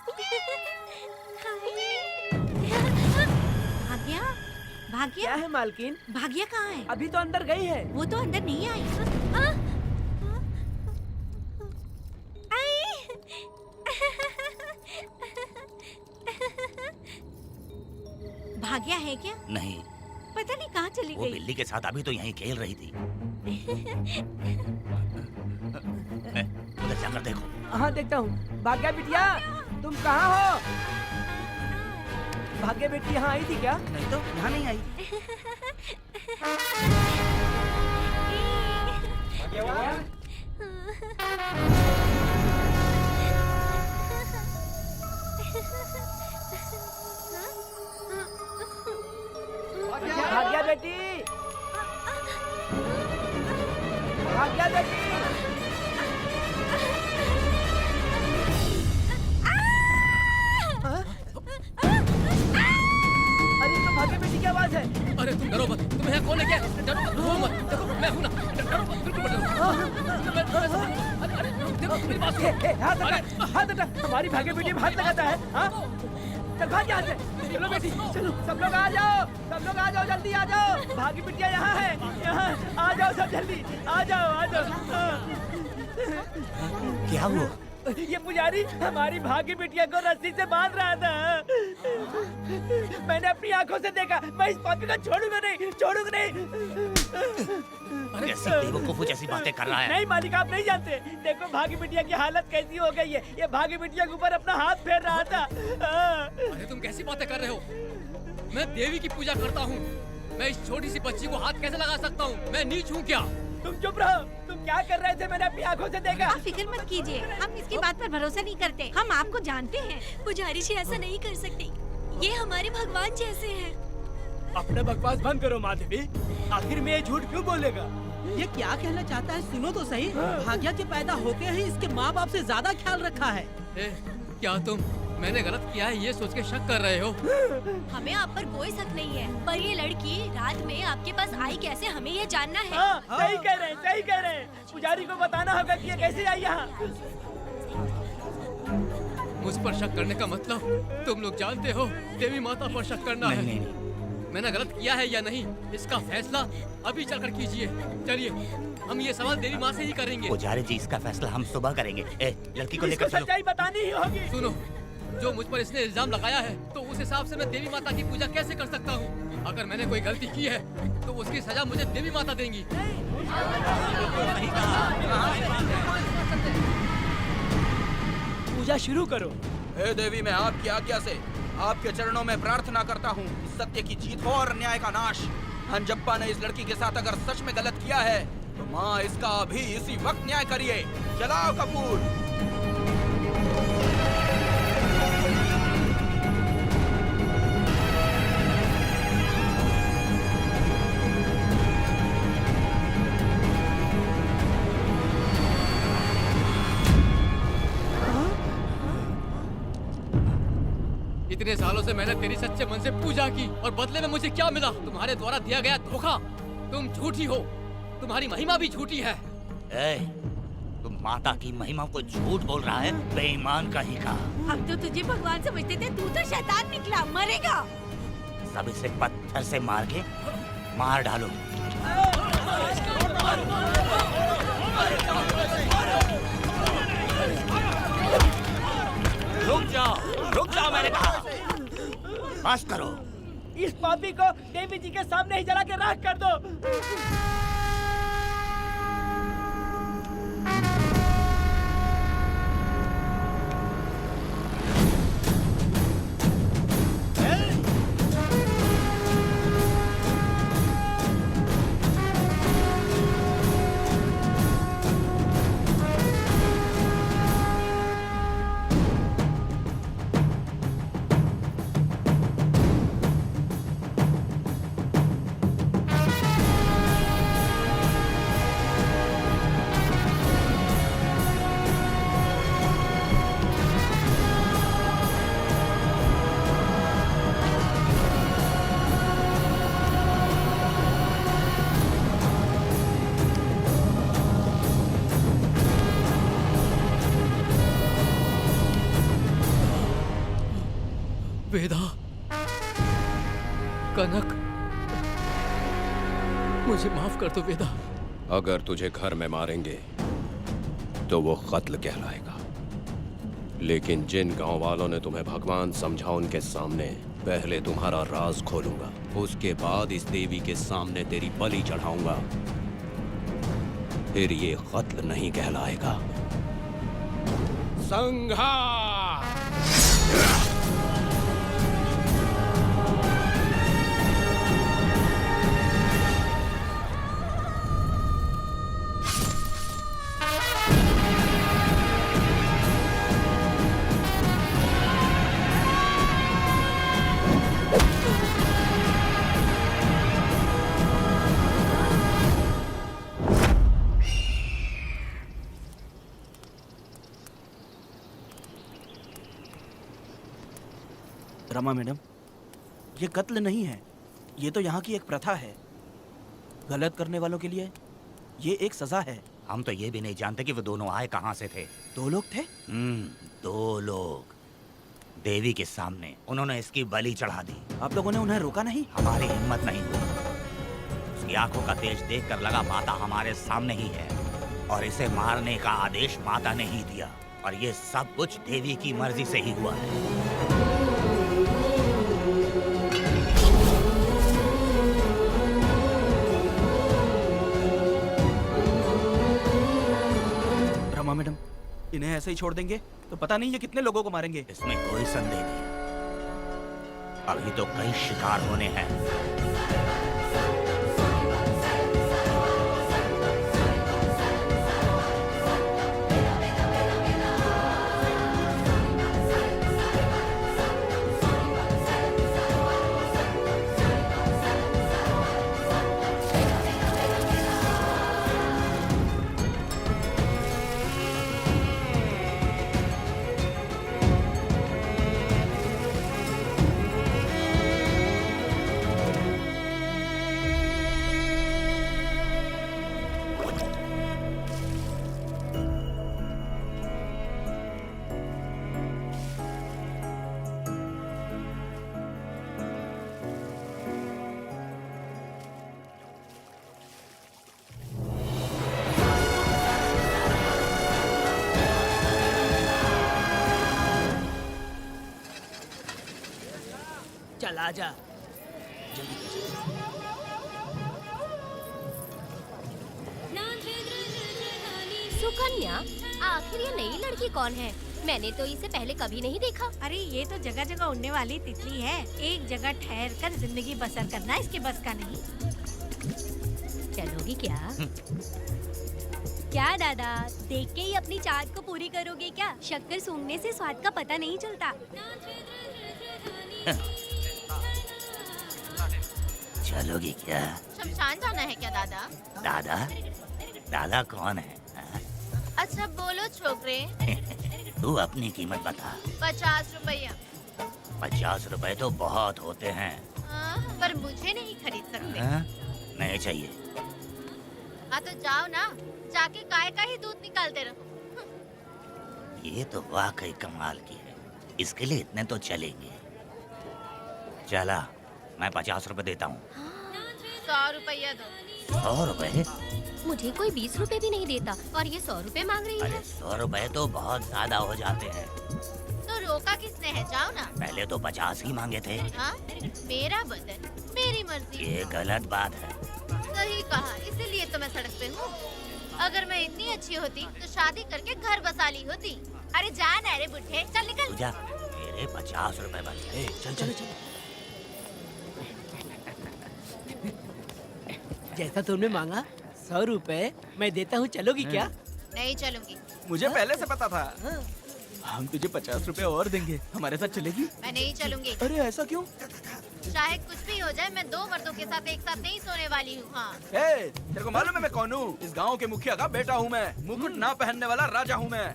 भाग्या, भाग्या, क्या है मालकिन? भाग्या कहाँ है? अभी तो अंदर गई है। वो तो अंदर नहीं आई। भाग्या है क्या? नहीं, पता नहीं कहाँ चली वो गई। बिल्ली के साथ अभी तो यहीं खेल रही थी। उधर जाकर देखो। हाँ, देखता हूँ। भाग्या बिटिया, तुम कहाँ हो? भाग्या बेटी यहाँ आई थी क्या? नहीं तो, यहाँ नहीं आई। भाग्या बेटी, भाग्या बेटी। अरे तो भाग्य बेटी की आवाज है। अरे तुम डरो मत, तुम्हें यहाँ कौन है क्या? डरो मत, रो मत, देखो मैं हूँ ना। डरो मत, बिल्कुल मत डरो। अरे देखो मेरी बात सुनो। हाथ हटा, हाथ हटा। हमारी भाग्य बेटी हाथ लगाता है। हाँ, चल भाग यहाँ से। चलो बेटी, चलो सब लोग आ जाओ, सब लोग आ जाओ, जल्दी आ जाओ। भाग्य बिटिया यहाँ है, यहाँ आ जाओ सब जल्दी, आ जाओ, आ जाओ। क्या हुआ? ये पुजारी हमारी भाग्य बिटिया को रस्सी से बांध रहा था। मैंने अपनी आंखों से देखा। मैं इस पापी को छोड़ूंगा नहीं, छोड़ूंगा नहीं। कैसी बेवकूफों जैसी बातें कर रहा है। नहीं मालिक, आप नहीं जानते। देखो भाग्य बिटिया की हालत कैसी हो गई है। ये भाग्य बिटिया के ऊपर अपना हाथ फेर रहा था। अरे तुम कैसी बातें कर रहे हो? मैं देवी की पूजा करता हूँ। मैं इस छोटी सी बच्ची को हाथ कैसे लगा सकता हूँ? मैं नीच हूँ क्या? तुम चुप रहो। तुम क्या कर रहे थे? मैंने अपनी आंखों से देखा। आप फिक्र मत कीजिए, हम इसकी बात पर भरोसा नहीं करते। हम आपको जानते हैं। पुजारी जी ऐसा नहीं कर सकती। ये हमारे भगवान जैसे हैं। अपना बकवास बंद करो माधवी। आखिर में ये झूठ क्यों बोलेगा? ये क्या कहना चाहता है? सुनो तो सही। भाग्या के पैदा होते ही इसके माँ बाप से ज्यादा ख्याल रखा है। क्या तुम मैंने गलत किया है ये सोच के शक कर रहे हो? हमें आप पर कोई शक नहीं है, पर ये लड़की रात में आपके पास आई कैसे, हमें ये जानना है। सही कह रहे हैं, सही कह रहे हैं। पुजारी को बताना होगा कि ये कैसे आई यहाँ। मुझ पर शक करने का मतलब तुम लोग जानते हो देवी माता पर शक करना है। नहीं। मैंने गलत किया है या नहीं, इसका फैसला अभी चलकर कीजिए। चलिए हम ये सवाल देवी माँ से ही करेंगे। पुजारी जी, इसका फैसला हम सुबह करेंगे। लड़की को लेकर चलो। सच्चाई बतानी ही होगी। सुनो, जो मुझ पर इसने इल्जाम लगाया है तो उस हिसाब से मैं देवी माता की पूजा कैसे कर सकता हूँ? अगर मैंने कोई गलती की है तो उसकी सजा मुझे देवी माता देंगी। पूजा शुरू करो। हे देवी, मैं आपकी आज्ञा से आपके चरणों में प्रार्थना करता हूँ, सत्य की जीत हो और अन्याय का नाश। हंजप्पा ने इस लड़की के साथ अगर सच में गलत किया है तो माँ इसका अभी इसी वक्त न्याय करिए। जलाओ कपूर। इतने सालों से मैंने तेरी सच्चे मन से पूजा की और बदले में मुझे क्या मिला? तुम्हारे द्वारा दिया गया धोखा। तुम झूठी हो, तुम्हारी महिमा भी झूठी है। तुम माता की महिमा को झूठ बोल रहा है, बेईमान कहीं का। हम तो तुझे भगवान समझते थे, तू तो शैतान निकला, मरेगा। सब इसे पत्थर से मार के मार डालो। रुक जाओ मैंने कहा। बस करो। इस पापी को देवी जी के सामने ही जला के राख कर दो। वेदा, कनक, मुझे माफ कर दो वेदा। अगर तुझे घर में मारेंगे तो वो कत्ल कहलाएगा, लेकिन जिन गांव वालों ने तुम्हें भगवान समझा उनके सामने पहले तुम्हारा राज खोलूंगा, उसके बाद इस देवी के सामने तेरी बलि चढ़ाऊंगा, फिर ये कत्ल नहीं कहलाएगा। संहार! रमा मैडम, ये कत्ल नहीं है, ये तो यहाँ की एक प्रथा है। गलत करने वालों के लिए ये एक सजा है। हम तो ये भी नहीं जानते कि वो दोनों आए कहाँ से थे। 2 लोग थे? 2 लोग देवी के सामने, उन्होंने इसकी बलि चढ़ा दी। आप लोगों ने उन्हें रोका नहीं? हमारी हिम्मत नहीं हुई। उसकी आंखों का तेज देखकर लगा माता हमारे सामने ही है और इसे मारने का आदेश माता ने ही दिया, और ये सब कुछ देवी की मर्जी से ही हुआ है। रमा मैडम, इन्हें ऐसे ही छोड़ देंगे तो पता नहीं ये कितने लोगों को मारेंगे। इसमें कोई संदेह नहीं, अभी तो कई शिकार होने हैं। चल आजा, जल्दी सुकन्या, आखिर ये नई लड़की कौन है? मैंने तो इसे पहले कभी नहीं देखा। अरे ये तो जगह जगह उड़ने वाली तितली है। एक जगह ठहर कर जिंदगी बसर करना इसके बस का नहीं। चलोगी क्या? क्या दादा, देख के ही अपनी चाट को पूरी करोगे क्या? शक्कर सूंघने से स्वाद का पता नहीं चलता। चलोगी क्या? शमशान जाना है क्या दादा? दादा? दादा कौन है? अच्छा बोलो छोकरे। तू अपनी कीमत बता। 50 रुपया। 50 रुपए तो बहुत होते हैं। पर मुझे नहीं खरीद सकते। नहीं चाहिए। हाँ तो जाओ ना, जाके गाय का ही दूध निकालते रहो। ये तो वाकई कमाल की है। इसके लिए इतने तो चलेंगे। चला, मैं 50 रुपए देता हूँ। 100 रुपया दो। 100 रुपए? मुझे कोई 20 रुपए भी नहीं देता और ये 100 रुपए मांग रही है। अरे 100 रुपए तो बहुत ज्यादा हो जाते हैं। तो रोका किसने है? जाओ ना। पहले तो 50 ही मांगे थे। हाँ? मेरा बदन, मेरी मर्जी। ये गलत बात है। सही कहा, इसीलिए तो मैं सड़क पे हूँ। अगर मैं इतनी अच्छी होती तो शादी करके घर बसा ली होती। अरे जा ना रे बुढ़े, चल निकल। जा, मेरे 50 रुपए बच गए। चल चल चल। जैसा तुमने मांगा 100 रुपए मैं देता हूँ, चलोगी क्या? नहीं चलूंगी। मुझे पहले से पता था। हम तुझे 50 रुपए और देंगे, हमारे साथ चलेगी? मैं नहीं चलूंगी। अरे ऐसा क्यों? चाहे कुछ भी हो जाए, मैं 2 मर्दों के साथ एक साथ नहीं सोने वाली हूँ। हाँ। तेरे को मालूम है मैं कौन हूँ? इस गांव के मुखिया का बेटा हूँ मैं। मुकुट ना पहनने वाला राजा हूँ मैं।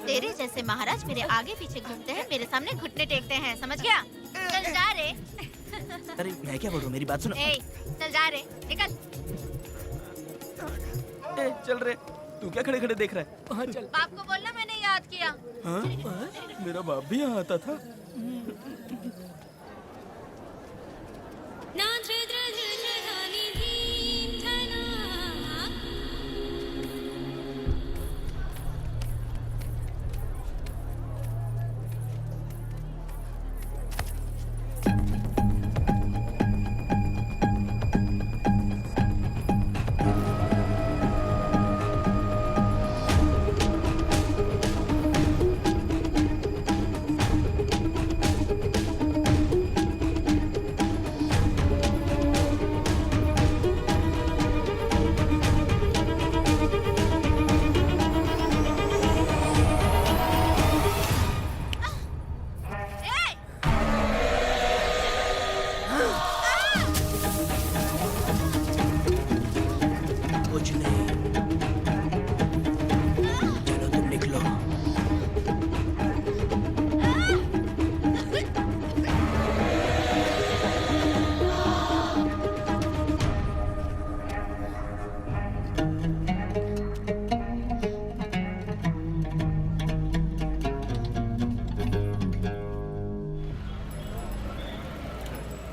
तेरे जैसे महाराज मेरे आगे पीछे घूमते हैं, मेरे सामने घुटने टेकते हैं, समझ गया? चल जा रे। अरे मैं क्या बोल रहा हूँ, मेरी बात सुनो। चल जा रे, निकल। चल रे, तू क्या खड़े खड़े देख रहा है? हाँ चल। बाप को बोलना मैंने याद किया। हाँ? मेरा बाप भी यहाँ आता था। कुछ नहीं, चलो तुम निकलो।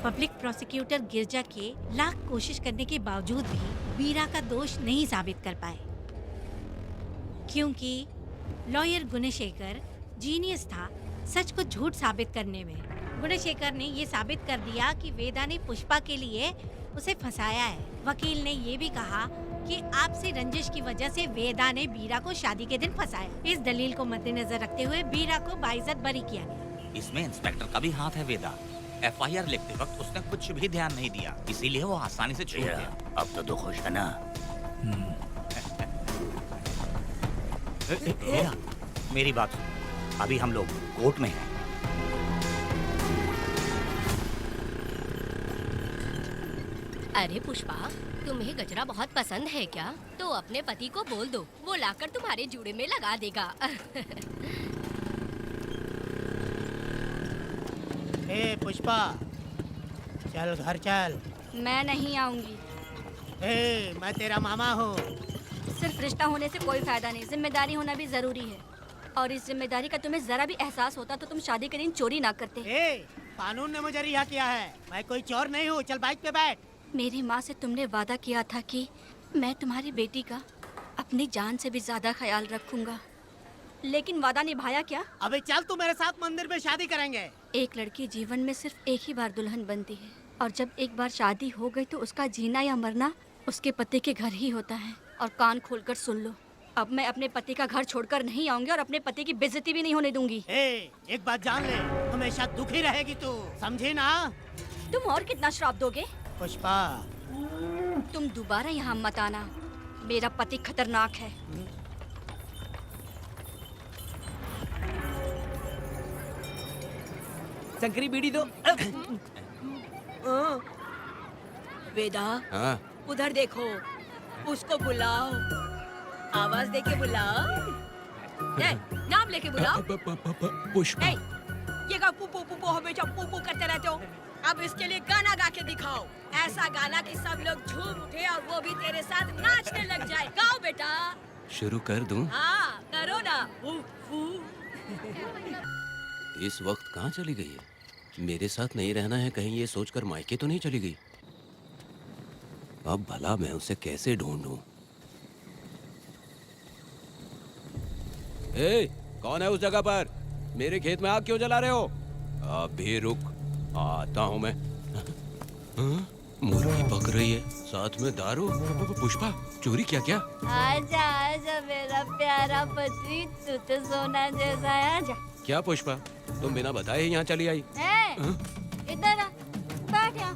पब्लिक प्रोसिक्यूटर गिरजा के लाख कोशिश करने के बावजूद भी वीरा का दोष नहीं साबित कर पाए, क्योंकि लॉयर गुणशेखर जीनियस था सच को झूठ साबित करने में। गुणशेखर ने ये साबित कर दिया कि वेदा ने पुष्पा के लिए उसे फंसाया है। वकील ने ये भी कहा कि आपसी रंजिश की वजह से वेदा ने वीरा को शादी के दिन फंसाया। इस दलील को मद्देनजर रखते हुए वीरा को बाइज्जत बरी किया गया। इसमें इंस्पेक्टर का भी हाथ है वेदा। FIR लिखते वक्त उसने कुछ भी ध्यान नहीं दिया, इसीलिए वो आसानी से छूट गया। अब तो तू खुश है ना? वेदा, मेरी बात सुन, अभी हम लोग कोर्ट में हैं। अरे पुष्पा, तुम्हें गजरा बहुत पसंद है क्या? तो अपने पति को बोल दो, वो लाकर तुम्हारे जूड़े में लगा देगा। ए पुष्पा, चल घर चल। मैं नहीं आऊंगी। ए, मैं तेरा मामा हूँ। सिर्फ रिश्ता होने से कोई फायदा नहीं, जिम्मेदारी होना भी जरूरी है। और इस जिम्मेदारी का तुम्हें जरा भी एहसास होता तो तुम शादी के दिन चोरी ना करते। ए, कानून ने मुझे रिहा किया है, मैं कोई चोर नहीं हूँ। चल बाइक पे बैठ। मेरी माँ से तुमने वादा किया था कि मैं तुम्हारी बेटी का अपनी जान से भी ज्यादा ख्याल रखूंगा, लेकिन वादा निभाया क्या? अबे चल, तू मेरे साथ मंदिर में शादी करेंगे। एक लड़की जीवन में सिर्फ एक ही बार दुल्हन बनती है, और जब एक बार शादी हो गई तो उसका जीना या मरना उसके पति के घर ही होता है। और कान खोलकर सुन लो, अब मैं अपने पति का घर छोड़कर नहीं आऊंगी और अपने पति की बेइज्जती भी नहीं होने दूंगी। एक बात जान ले, हमेशा दुखी रहेगी तू, समझी ना? तुम और कितना श्राप दोगे? पुष्पा, तुम दोबारा यहाँ मत आना, मेरा पति खतरनाक है। शंकरी बीड़ी दो। वेदा, हाँ उधर देखो, उसको बुलाओ, आवाज देके बुलाओ, नाम लेके बुलाओ। पुष्पा, ये का पुपू पुपू हमेशा पुपू करते रहते हो। अब इसके लिए गाना गा के दिखाओ, ऐसा गाना कि सब लोग झूम उठे और वो भी तेरे साथ नाचने लग जाए। गाओ बेटा। शुरू कर दूं? हाँ करो ना। इस वक्त कहाँ चली गई है? मेरे साथ नहीं रहना है कहीं ये सोचकर मायके तो नहीं चली गई? अब भला मैं उसे कैसे ढूंढूं? ए, कौन है उस जगह पर? मेरे खेत में आग क्यों जला रहे हो? अभी रुक, आता हूँ मैं। हाँ? मुर्गी पक रही है, साथ में दारू। पुष्पा, चोरी क्या? आजा आजा मेरा प्यारा पति, तू तो सोना जैसा है, आजा। क्या पुष्पा, तुम बिना बताए ही यहाँ चली आई? इधर आ, बैठ जा।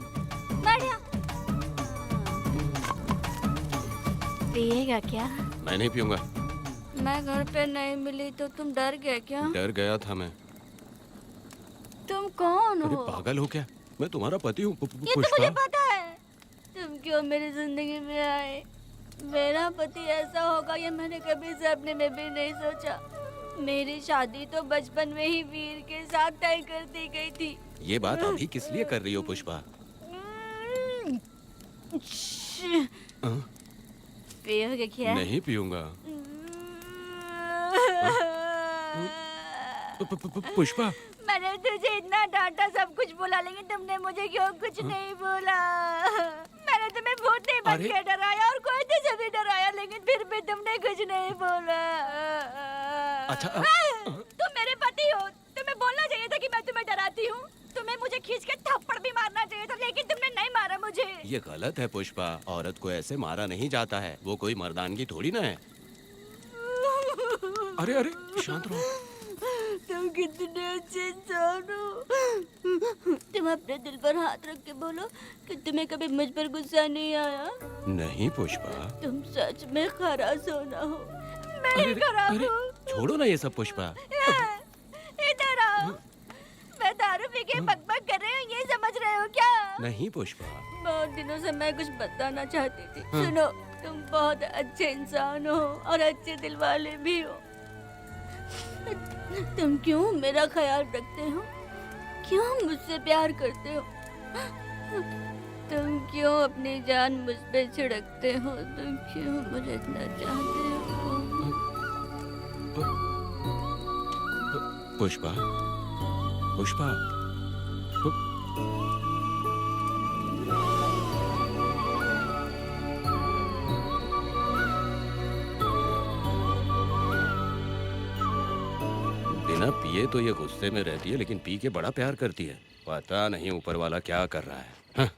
पिएगा क्या? मैं नहीं पीऊंगा। मैं घर पे नहीं मिली तो तुम डर गए क्या? डर गया था मैं। तुम कौन अरे हो? पागल हो क्या? मैं तुम्हारा पति हूँ। ये तो मुझे पता है। तुम क्यों मेरी जिंदगी में आए? मेरा पति ऐसा होगा ये मैंने कभी सपने में भी नहीं सोचा। मेरी शादी तो बचपन में ही वीर के साथ तय कर दी गई थी। ये बात अभी किस लिए कर रही हो पुष्पा? पियोगे क्या? नहीं पीऊंगा। पुष्पा, मैंने तुझे इतना डांटा, सब कुछ बोला, लेकिन तुमने मुझे क्यों कुछ नहीं बोला? मैंने तुम्हें बहुत नहीं बन के डराया और कोई तुझे भी डराया, लेकिन फिर भी तुमने कुछ नहीं बोला। अच्छा तुम मेरे पति हो, तुम्हें बोलना चाहिए था कि मैं तुम्हें डराती हूँ। तुम्हें मुझे खींच के थप्पड़ भी मारना चाहिए था, लेकिन तुमने नहीं मारा मुझे। ये गलत है पुष्पा, औरत को ऐसे मारा नहीं जाता है, वो कोई मर्दानगी थोड़ी ना है। अरे शांत रहो। तुम कितने अच्छे इंसान हो। तुम अपने दिल पर हाथ रख के बोलो कि तुम्हें कभी मुझ पर गुस्सा नहीं आया। नहीं पुष्पा, तुम सच में खरास होना हो। मैं ही खराब हूँ। छोड़ो ना ये सब पुष्पा। इधर आओ। मैं दारू पी के बकबक कर रही हूँ, ये समझ रहे हो क्या? नहीं पुष्पा। बहुत दिनों से मैं कुछ बताना चाहती थी। सुनो, तुम बहुत अच्छे इंसान हो और अच्छे दिल वाले भी हो। तुम क्यों मेरा ख्याल रखते हो? क्यों मुझसे प्यार करते हो? तुम क्यों अपनी जान मुझ पे छिड़कते हो? तुम क्यों मुझे इतना चाहते हो? पुष्पा, बिना पिए तो ये गुस्से में रहती है, लेकिन पी के बड़ा प्यार करती है। पता नहीं ऊपर वाला क्या कर रहा है। हाँ?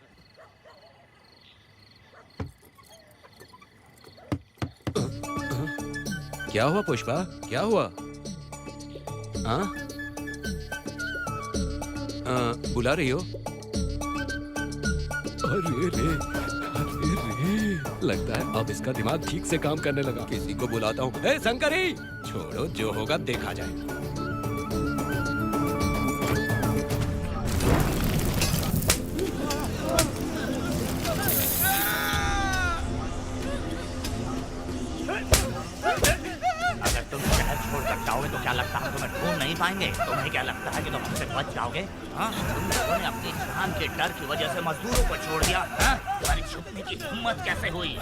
क्या हुआ पुष्पा, क्या हुआ? हाँ? बुला रही हो? अरे रे, लगता है अब इसका दिमाग ठीक से काम करने लगा। किसी को बुलाता हूँ। ए शंकरी, छोड़ो, जो होगा देखा जाएगा। तो क्या लगता है तुम्हें ढूंढ नहीं पाएंगे? तुम्हें क्या लगता है कि तुम हमसे बच जाओगे? हाँ? तुम लोगों ने अपनी जान के डर की वजह से मजदूरों को छोड़ दिया। हाँ? तुम्हारी छुपने की हिम्मत कैसे हुई?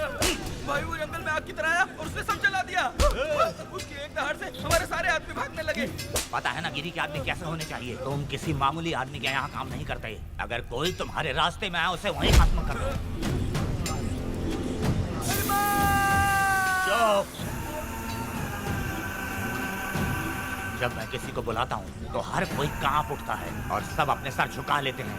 भाई वो जंगल में आग की तरह आया और उसने सब जला दिया। उसकी एक दहाड़ से हमारे सारे आदमी भागने लगे। पता है ना गिरी के आदमी कैसे होने चाहिए? तुम किसी मामूली आदमी के यहाँ काम नहीं करते। अगर कोई तुम्हारे रास्ते में आए उसे वहीं खत्म कर दो। चुप! जब मैं किसी को बुलाता हूँ तो हर कोई कांप उठता है और सब अपने सर झुका लेते हैं।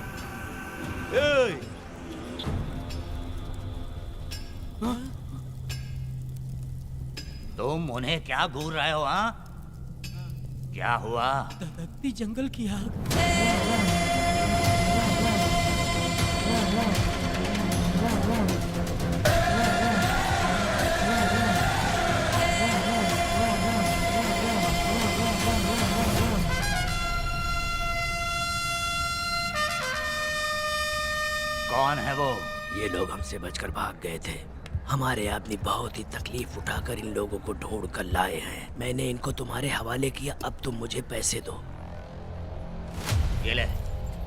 तुम उन्हें क्या घूर रहे हो? हाँ, क्या हुआ? धधकती जंगल की आग। कौन है वो? ये लोग हमसे बचकर भाग गए थे। हमारे आदमी बहुत ही तकलीफ उठाकर इन लोगों को ढूंढ कर लाए हैं। मैंने इनको तुम्हारे हवाले किया, अब तुम मुझे पैसे दो। ये ले,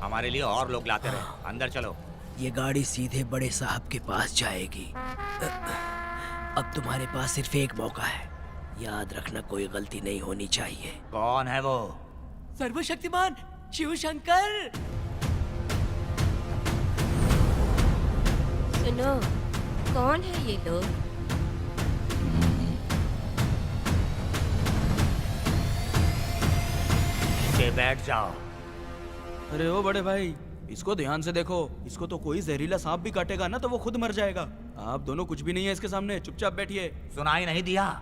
हमारे लिए और लोग लाते रहे। अंदर चलो। ये गाड़ी सीधे बड़े साहब के पास जाएगी। अब तुम्हारे पास सिर्फ एक मौका है, याद रखना कोई गलती नहीं होनी चाहिए। कौन है वो? सर्वशक्तिमान शिव शंकर। सुनो, कौन है ये लोग? नीचे बैठ जाओ। अरे ओ बड़े भाई, इसको ध्यान से देखो। इसको तो कोई जहरीला सांप भी काटेगा ना तो वो खुद मर जाएगा। आप दोनों कुछ भी नहीं है इसके सामने, चुपचाप बैठिए। सुनाई नहीं दिया?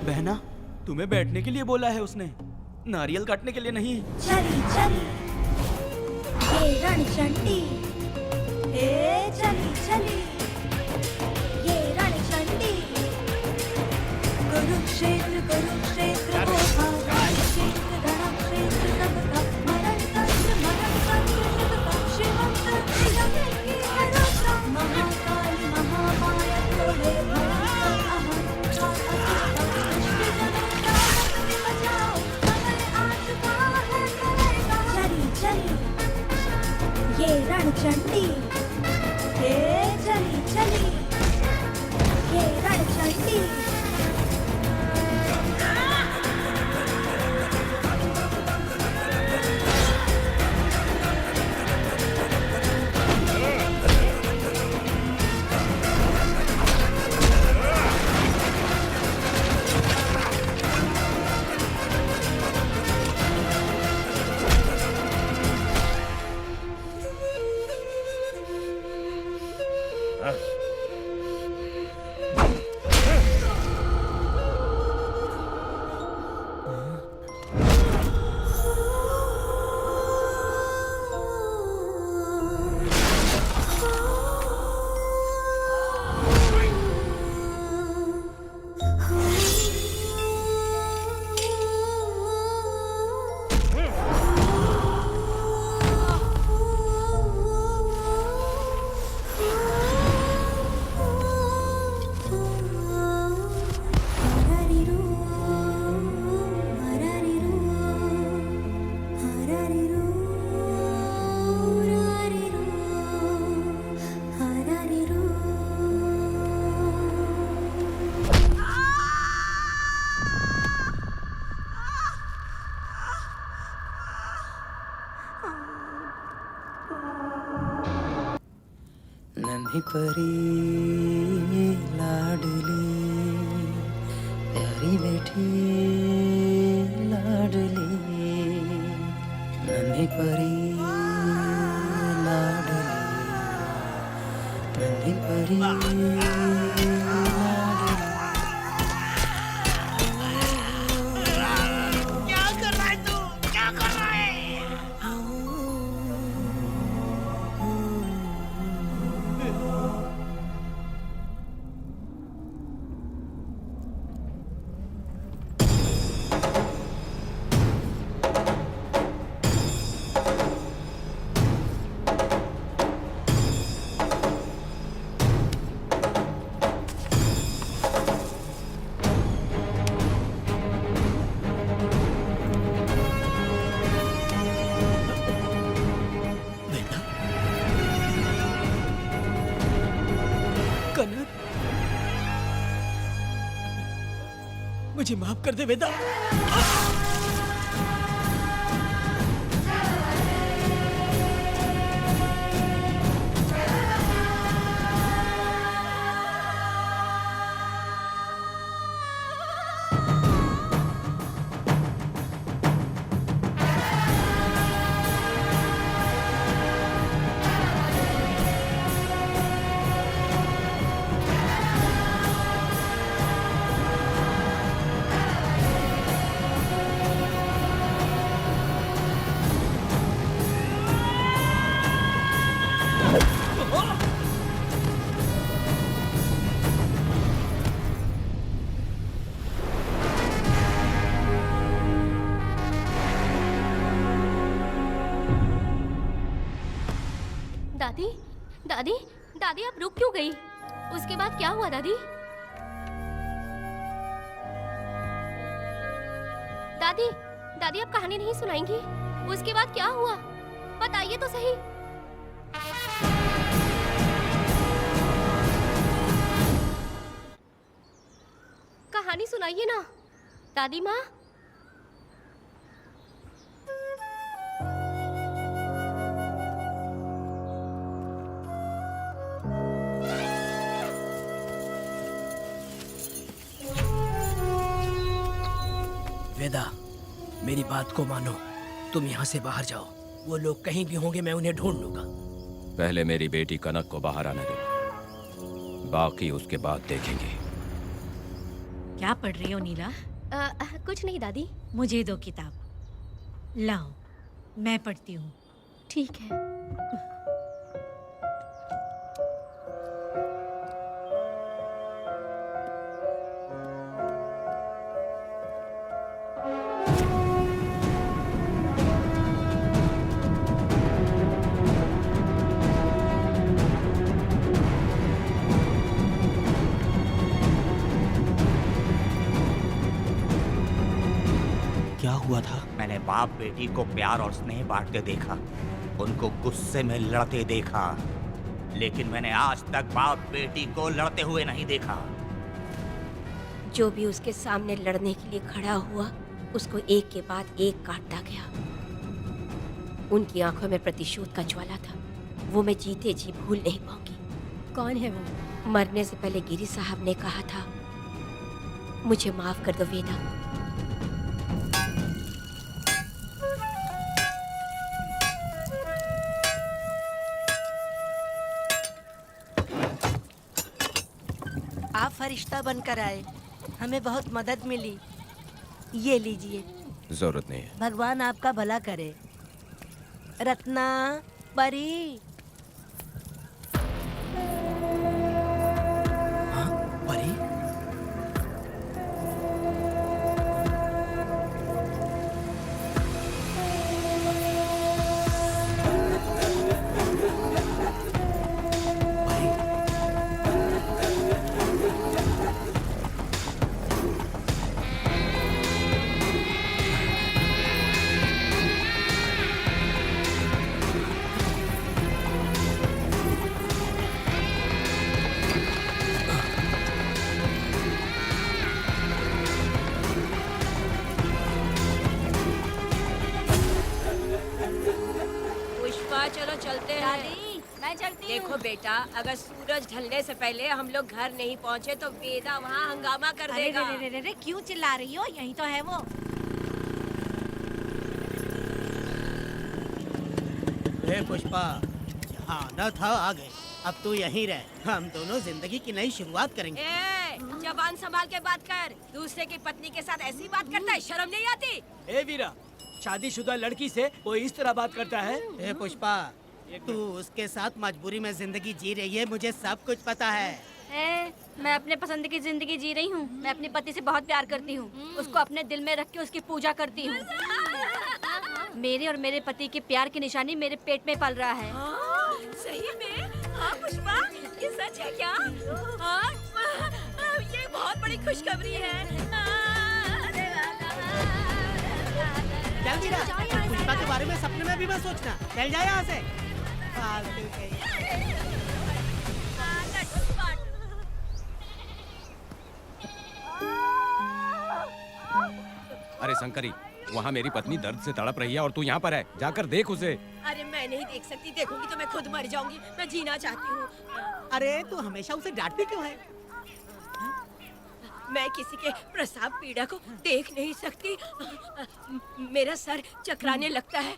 बहना, तुम्हें बैठने के लिए बोला है उसने, नारियल काटने के लिए नहीं। चली चली ये रणचंडी, ए चली चली ये रणचंडी। कुरुक्षेत्र कुरुक्षेत्र को क्षेत्र रणक्षेत्र सबका मरण तंत्र शिवतंत्र शिवंगी हरोत्र महाकाली महामाया थोड़े ये रणचंडी, हे चली चली ये रणचंडी। नन्ही परी लाडली प्यारी बेटी लाडली, नन्ही परी लाडली नन्ही परी लाडली। क्या कर रहा है तू? क्या कर रहा है? मुझे माफ कर दे वेदा। दादी दादी दादी आप रुक क्यों गई? उसके बाद क्या हुआ दादी? दादी दादी आप कहानी नहीं सुनाएंगी? उसके बाद क्या हुआ बताइए तो सही। कहानी सुनाइए ना दादी माँ। वेदा, मेरी बात को मानो, तुम यहाँ से बाहर जाओ। वो लोग कहीं भी होंगे, मैं उन्हें ढूंढ लूंगा। पहले मेरी बेटी कनक को बाहर आने दो, बाकी उसके बाद देखेंगे। क्या पढ़ रही हो नीला? कुछ नहीं दादी। मुझे दो किताब लाओ, मैं पढ़ती हूँ। ठीक है। क्या हुआ था? मैंने बाप बेटी को प्यार और स्नेह बांटते देखा, उनको गुस्से में लड़ते देखा, लेकिन मैंने आज तक बाप बेटी को लड़ते हुए नहीं देखा। जो भी उसके सामने लड़ने के लिए खड़ा हुआ, उसको एक के बाद एक काटता गया। उनकी आंखों में प्रतिशोध का ज्वाला था, वो मैं जीते जी भूल नहीं पाऊंगी। कौन है वो? मरने से पहले गिरी साहब ने कहा था, मुझे माफ कर दो वेदा। आप फरिश्ता बनकर आए, हमें बहुत मदद मिली। ये लीजिए। जरूरत नहीं है। भगवान आपका भला करे। रत्ना, परी। परी? पुष्पा, चलो चलते हैं। दादी, मैं चलती हूँ। देखो बेटा, अगर सूरज ढलने से पहले हम लोग घर नहीं पहुँचे तो वेदा वहाँ हंगामा कर अरे देगा। रे रे रे रे, क्यों चिल्ला रही हो? यही तो है वो। पुष्पा, आना था आ गए। अब तू यहीं रह, हम दोनों जिंदगी की नई शुरुआत करेंगे। जबान संभाल के बात कर। दूसरे की पत्नी के साथ ऐसी बात करता है, शर्म नहीं आती? ए वीरा, शादीशुदा लड़की से कोई इस तरह बात करता है? ए पुष्पा, तू उसके साथ मजबूरी में जिंदगी जी रही है, मुझे सब कुछ पता है। मैं अपने पसंद की जिंदगी जी रही हूँ। मैं अपने पति से बहुत प्यार करती हूँ, उसको अपने दिल में रख के उसकी पूजा करती हूँ। मेरे और मेरे पति के प्यार की निशानी मेरे पेट में पल रहा है। सही में? हाँ पुष्पा, ये सच है क्या? हाँ, ये बहुत बड़ी खुशखबरी है। चल वीरा, पुष्पा के बारे में सपने में भी मत सोचना। चल जा यहाँ से। फालतू के। अरे शंकरी, वहाँ मेरी पत्नी दर्द से तड़प रही है और तू यहाँ पर है। जाकर देख उसे। अरे मैं नहीं देख सकती, देखूंगी तो मैं खुद मर जाऊंगी। मैं जीना चाहती हूँ। अरे तू हमेशा उसे डांटती क्यों है? मैं किसी के प्रसाव पीड़ा को देख नहीं सकती। मेरा सर चकराने लगता है,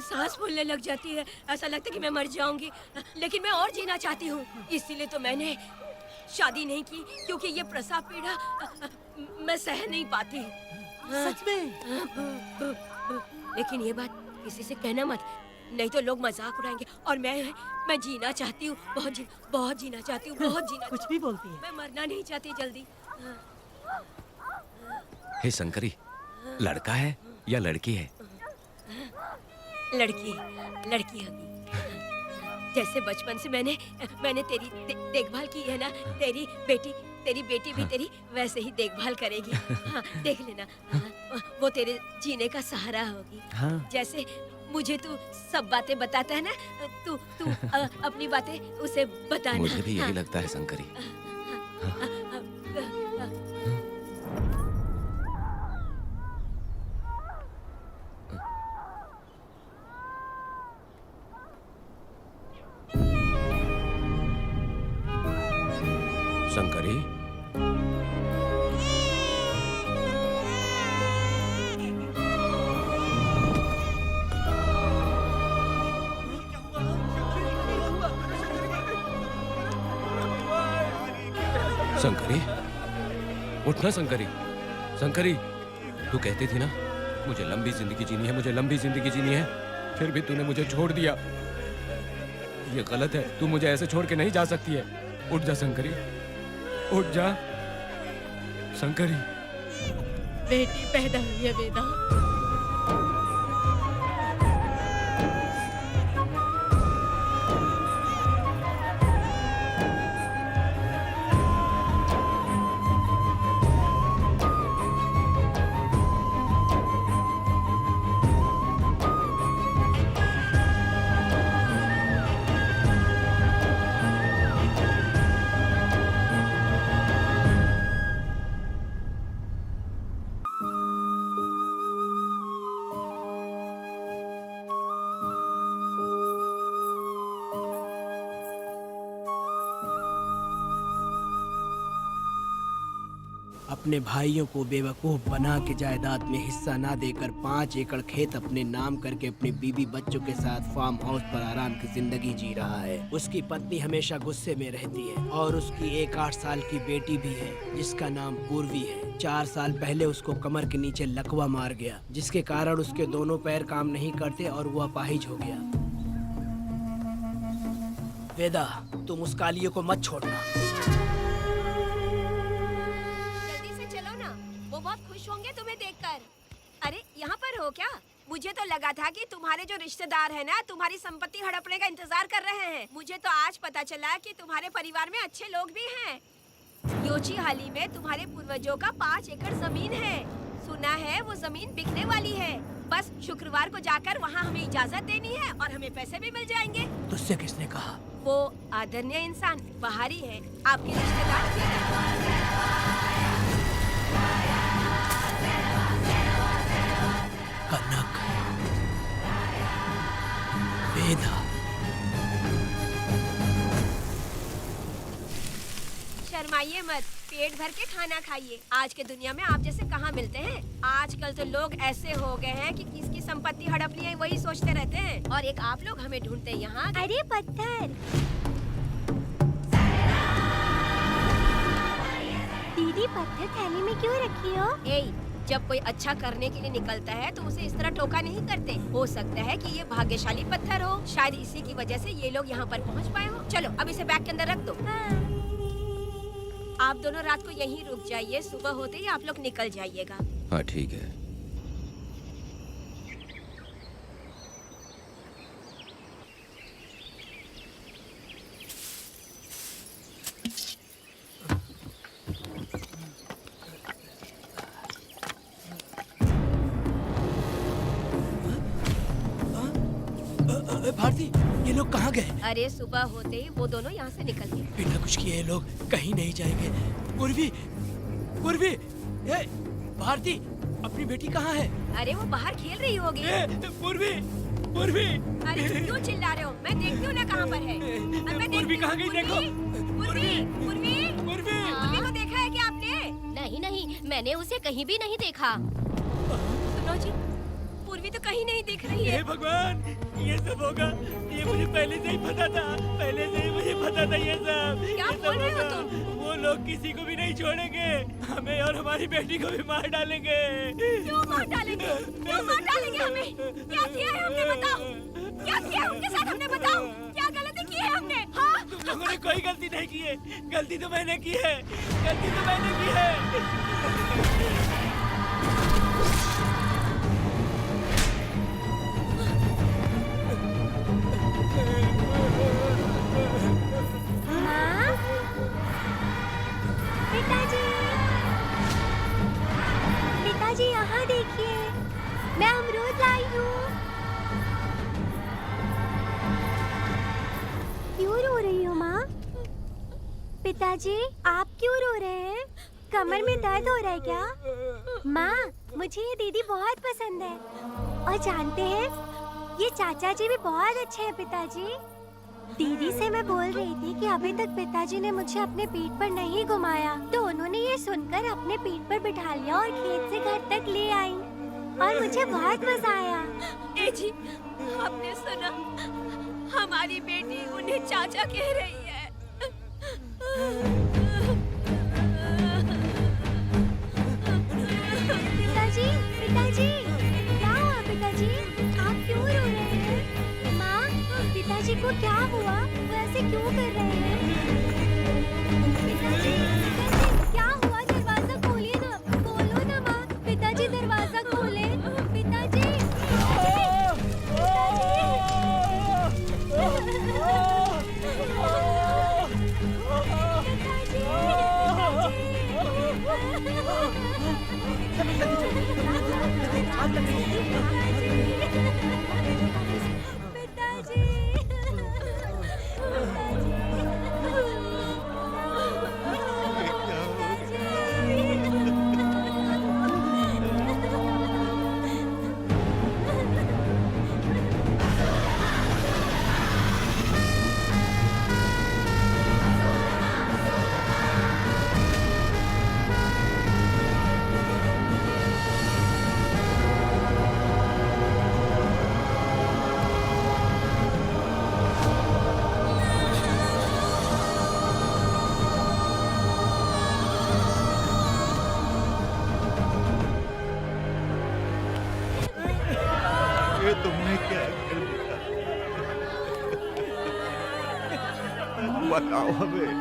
सांस फूलने लग जाती है, ऐसा लगता है कि मैं मर जाऊंगी। लेकिन मैं और जीना चाहती हूँ, इसीलिए तो मैंने शादी नहीं की, क्योंकि ये प्रसाव पीड़ा मैं सह नहीं पाती। सच में? लेकिन ये बात किसी से कहना मत, नहीं तो लोग मजाक उड़ाएंगे। और मैं जीना चाहती हूँ, बहुत जीना चाहती हूँ, बहुत जीना। कुछ भी बोलती है। मैं मरना नहीं चाहती जल्दी। हे शंकरी, लड़का है या लड़की है? लड़की लड़की होगी। जैसे बचपन से मैंने तेरी देखभाल की है ना, तेरी बेटी भी तेरी वैसे ही देखभाल करेगी। हाँ, देख लेना। हाँ, वो तेरे जीने का सहारा होगी। हाँ। जैसे मुझे तू सब बातें बताता है ना, तू अपनी बातें उसे बताना। मुझे भी यही लगता है शंकरी। शंकरी, शंकरी, उठना शंकरी। शंकरी, तू कहती थी ना मुझे लंबी जिंदगी जीनी है, मुझे लंबी जिंदगी जीनी है, फिर भी तूने मुझे छोड़ दिया। ये गलत है, तू मुझे ऐसे छोड़ के नहीं जा सकती है। उठ जा शंकरी, उठ जा शंकरी। बेटी पैदा हुई है वेदा। अपने भाइयों को बेवकूफ बना के जायदाद में हिस्सा ना देकर 5 एकड़ खेत अपने नाम करके अपने बीबी बच्चों के साथ फार्म हाउस पर आराम की जिंदगी जी रहा है। उसकी पत्नी हमेशा गुस्से में रहती है और उसकी एक 8 साल की बेटी भी है जिसका नाम पूर्वी है। 4 साल पहले उसको कमर के नीचे लकवा मार गया, जिसके कारण उसके दोनों पैर काम नहीं करते और वो अपाहिज हो गया। वेदा, तुम उस कालिये को मत छोड़ना। होंगे तुम्हें देखकर। अरे यहाँ पर हो क्या? मुझे तो लगा था कि तुम्हारे जो रिश्तेदार हैं ना तुम्हारी संपत्ति हड़पने का इंतजार कर रहे हैं। मुझे तो आज पता चला कि तुम्हारे परिवार में अच्छे लोग भी हैं। योची हाली में तुम्हारे पूर्वजों का 5 एकड़ जमीन है। सुना है वो जमीन बिकने वाली है। बस शुक्रवार को जाकर वहाँ हमें इजाजत देनी है और हमें पैसे भी मिल जाएंगे। तुझसे किसने कहा? वो आदरणीय इंसान बाहरी है, आपके रिश्तेदार। कनक, वेदा, शर्माइए मत, पेट भर के खाना खाइए। आज के दुनिया में आप जैसे कहाँ मिलते हैं। आजकल तो लोग ऐसे हो गए हैं कि किसकी संपत्ति हड़पनी है वही सोचते रहते हैं। और एक आप लोग हमें ढूंढते हैं यहाँ। अरे पत्थर, दीदी पत्थर थैली में क्यों रखी हो? जब कोई अच्छा करने के लिए निकलता है तो उसे इस तरह टोका नहीं करते। हो सकता है कि ये भाग्यशाली पत्थर हो, शायद इसी की वजह से ये लोग यहाँ पर पहुँच पाए हो। चलो अब इसे बैग के अंदर रख दो। आप दोनों रात को यहीं रुक जाइए, सुबह होते ही आप लोग निकल जाइएगा। हाँ ठीक है। भारती, ये लोग कहाँ गए? अरे सुबह होते ही वो दोनों यहाँ से निकल गए। बिना कुछ किए ये लोग कहीं नहीं जाएंगे। पूर्वी, पूर्वी, भारती, अपनी बेटी कहाँ है? अरे वो बाहर खेल रही होगी। पूर्वी, पूर्वी। अरे क्यों चिल्ला रहे हो? मैं देखती हूँ ना कहाँ पर है। पूर्वी कहाँ गई? देखो। पूर्वी को देखा है क्या आपने? नहीं, मैंने उसे कहीं भी नहीं देखा। सुनो जी, पूर्वी तो कहीं नहीं दिख रही है। हे भगवान, ये सब होगा, ये मुझे पहले से ही पता था। पहले से ही मुझे पता था ये सब। क्या बोल रहे हो तुम? वो लोग किसी को भी नहीं छोड़ेंगे, हमें और हमारी बेटी को भी मार डालेंगे। क्यों मार डालेंगे? क्यों मार डालेंगे हमें? क्या किया है हमने बताओ? क्या किया है उनके साथ हमने बताओ? क्या गलती की है हमने? हाँ? तुम लोगों ने कोई गलती नहीं की है। गलती तो मैंने की है। गलती तो मैंने की है। पिताजी, आप क्यों रो रहे हैं? कमर में दर्द हो रहा है क्या? माँ, मुझे ये दीदी बहुत पसंद है। और जानते हैं, ये चाचा जी भी बहुत अच्छे हैं पिताजी। दीदी से मैं बोल रही थी कि अभी तक पिताजी ने मुझे अपने पीठ पर नहीं घुमाया, तो उन्होंने ये सुनकर अपने पीठ पर बिठा लिया और खेत से घर तक ले आई और मुझे बहुत मजा आया। ए जी, आपने सुना? हमारी बेटी उन्हें चाचा कह रही है। पिताजी, पिताजी, क्या हुआ पिताजी? आप क्यों रो रहे हैं? माँ, पिताजी को क्या हुआ? वो ऐसे क्यों कर रहे हैं? पिताजी, पिताजी, क्या हुआ? दरवाजा खोलिए ना, खोलो ना माँ। पिताजी दरवाजा खोले, पिताजी। ये तुमने क्या कर दिया? बताओ हमें।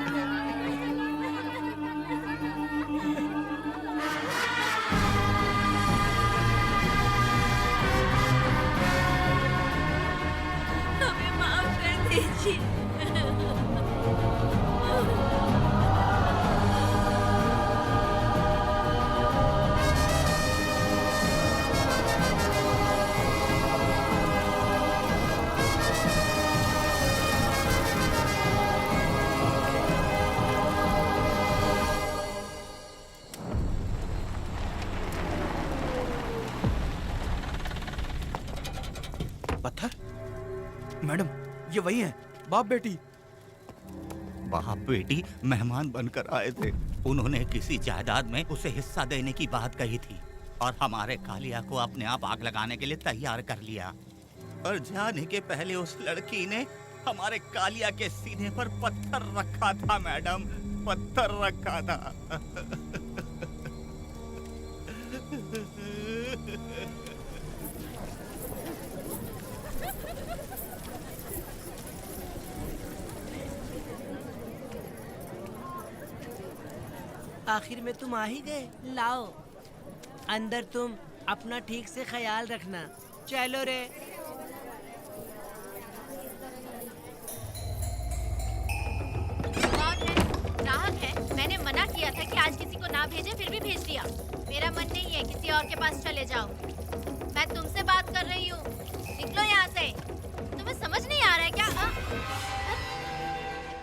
हमें माफ कर दीजिए। पत्थर? मैडम, ये वही है, बाप बेटी। बाप बेटी मेहमान बनकर आए थे। उन्होंने किसी जायदाद में उसे हिस्सा देने की बात कही थी और हमारे कालिया को अपने आप आग लगाने के लिए तैयार कर लिया। और जाने के पहले उस लड़की ने हमारे कालिया के सीने पर पत्थर रखा था मैडम, पत्थर रखा था। आखिर में तुम आ ही गए। लाओ, अंदर तुम अपना ठीक से ख्याल रखना। चलो रे। ग्राहक है, मैंने मना किया था कि आज किसी को ना भेजे, फिर भी भेज दिया। मेरा मन नहीं है, किसी और के पास चले जाओ। मैं तुमसे बात कर रही हूँ, निकलो यहाँ से। तुम्हें समझ नहीं आ रहा है क्या?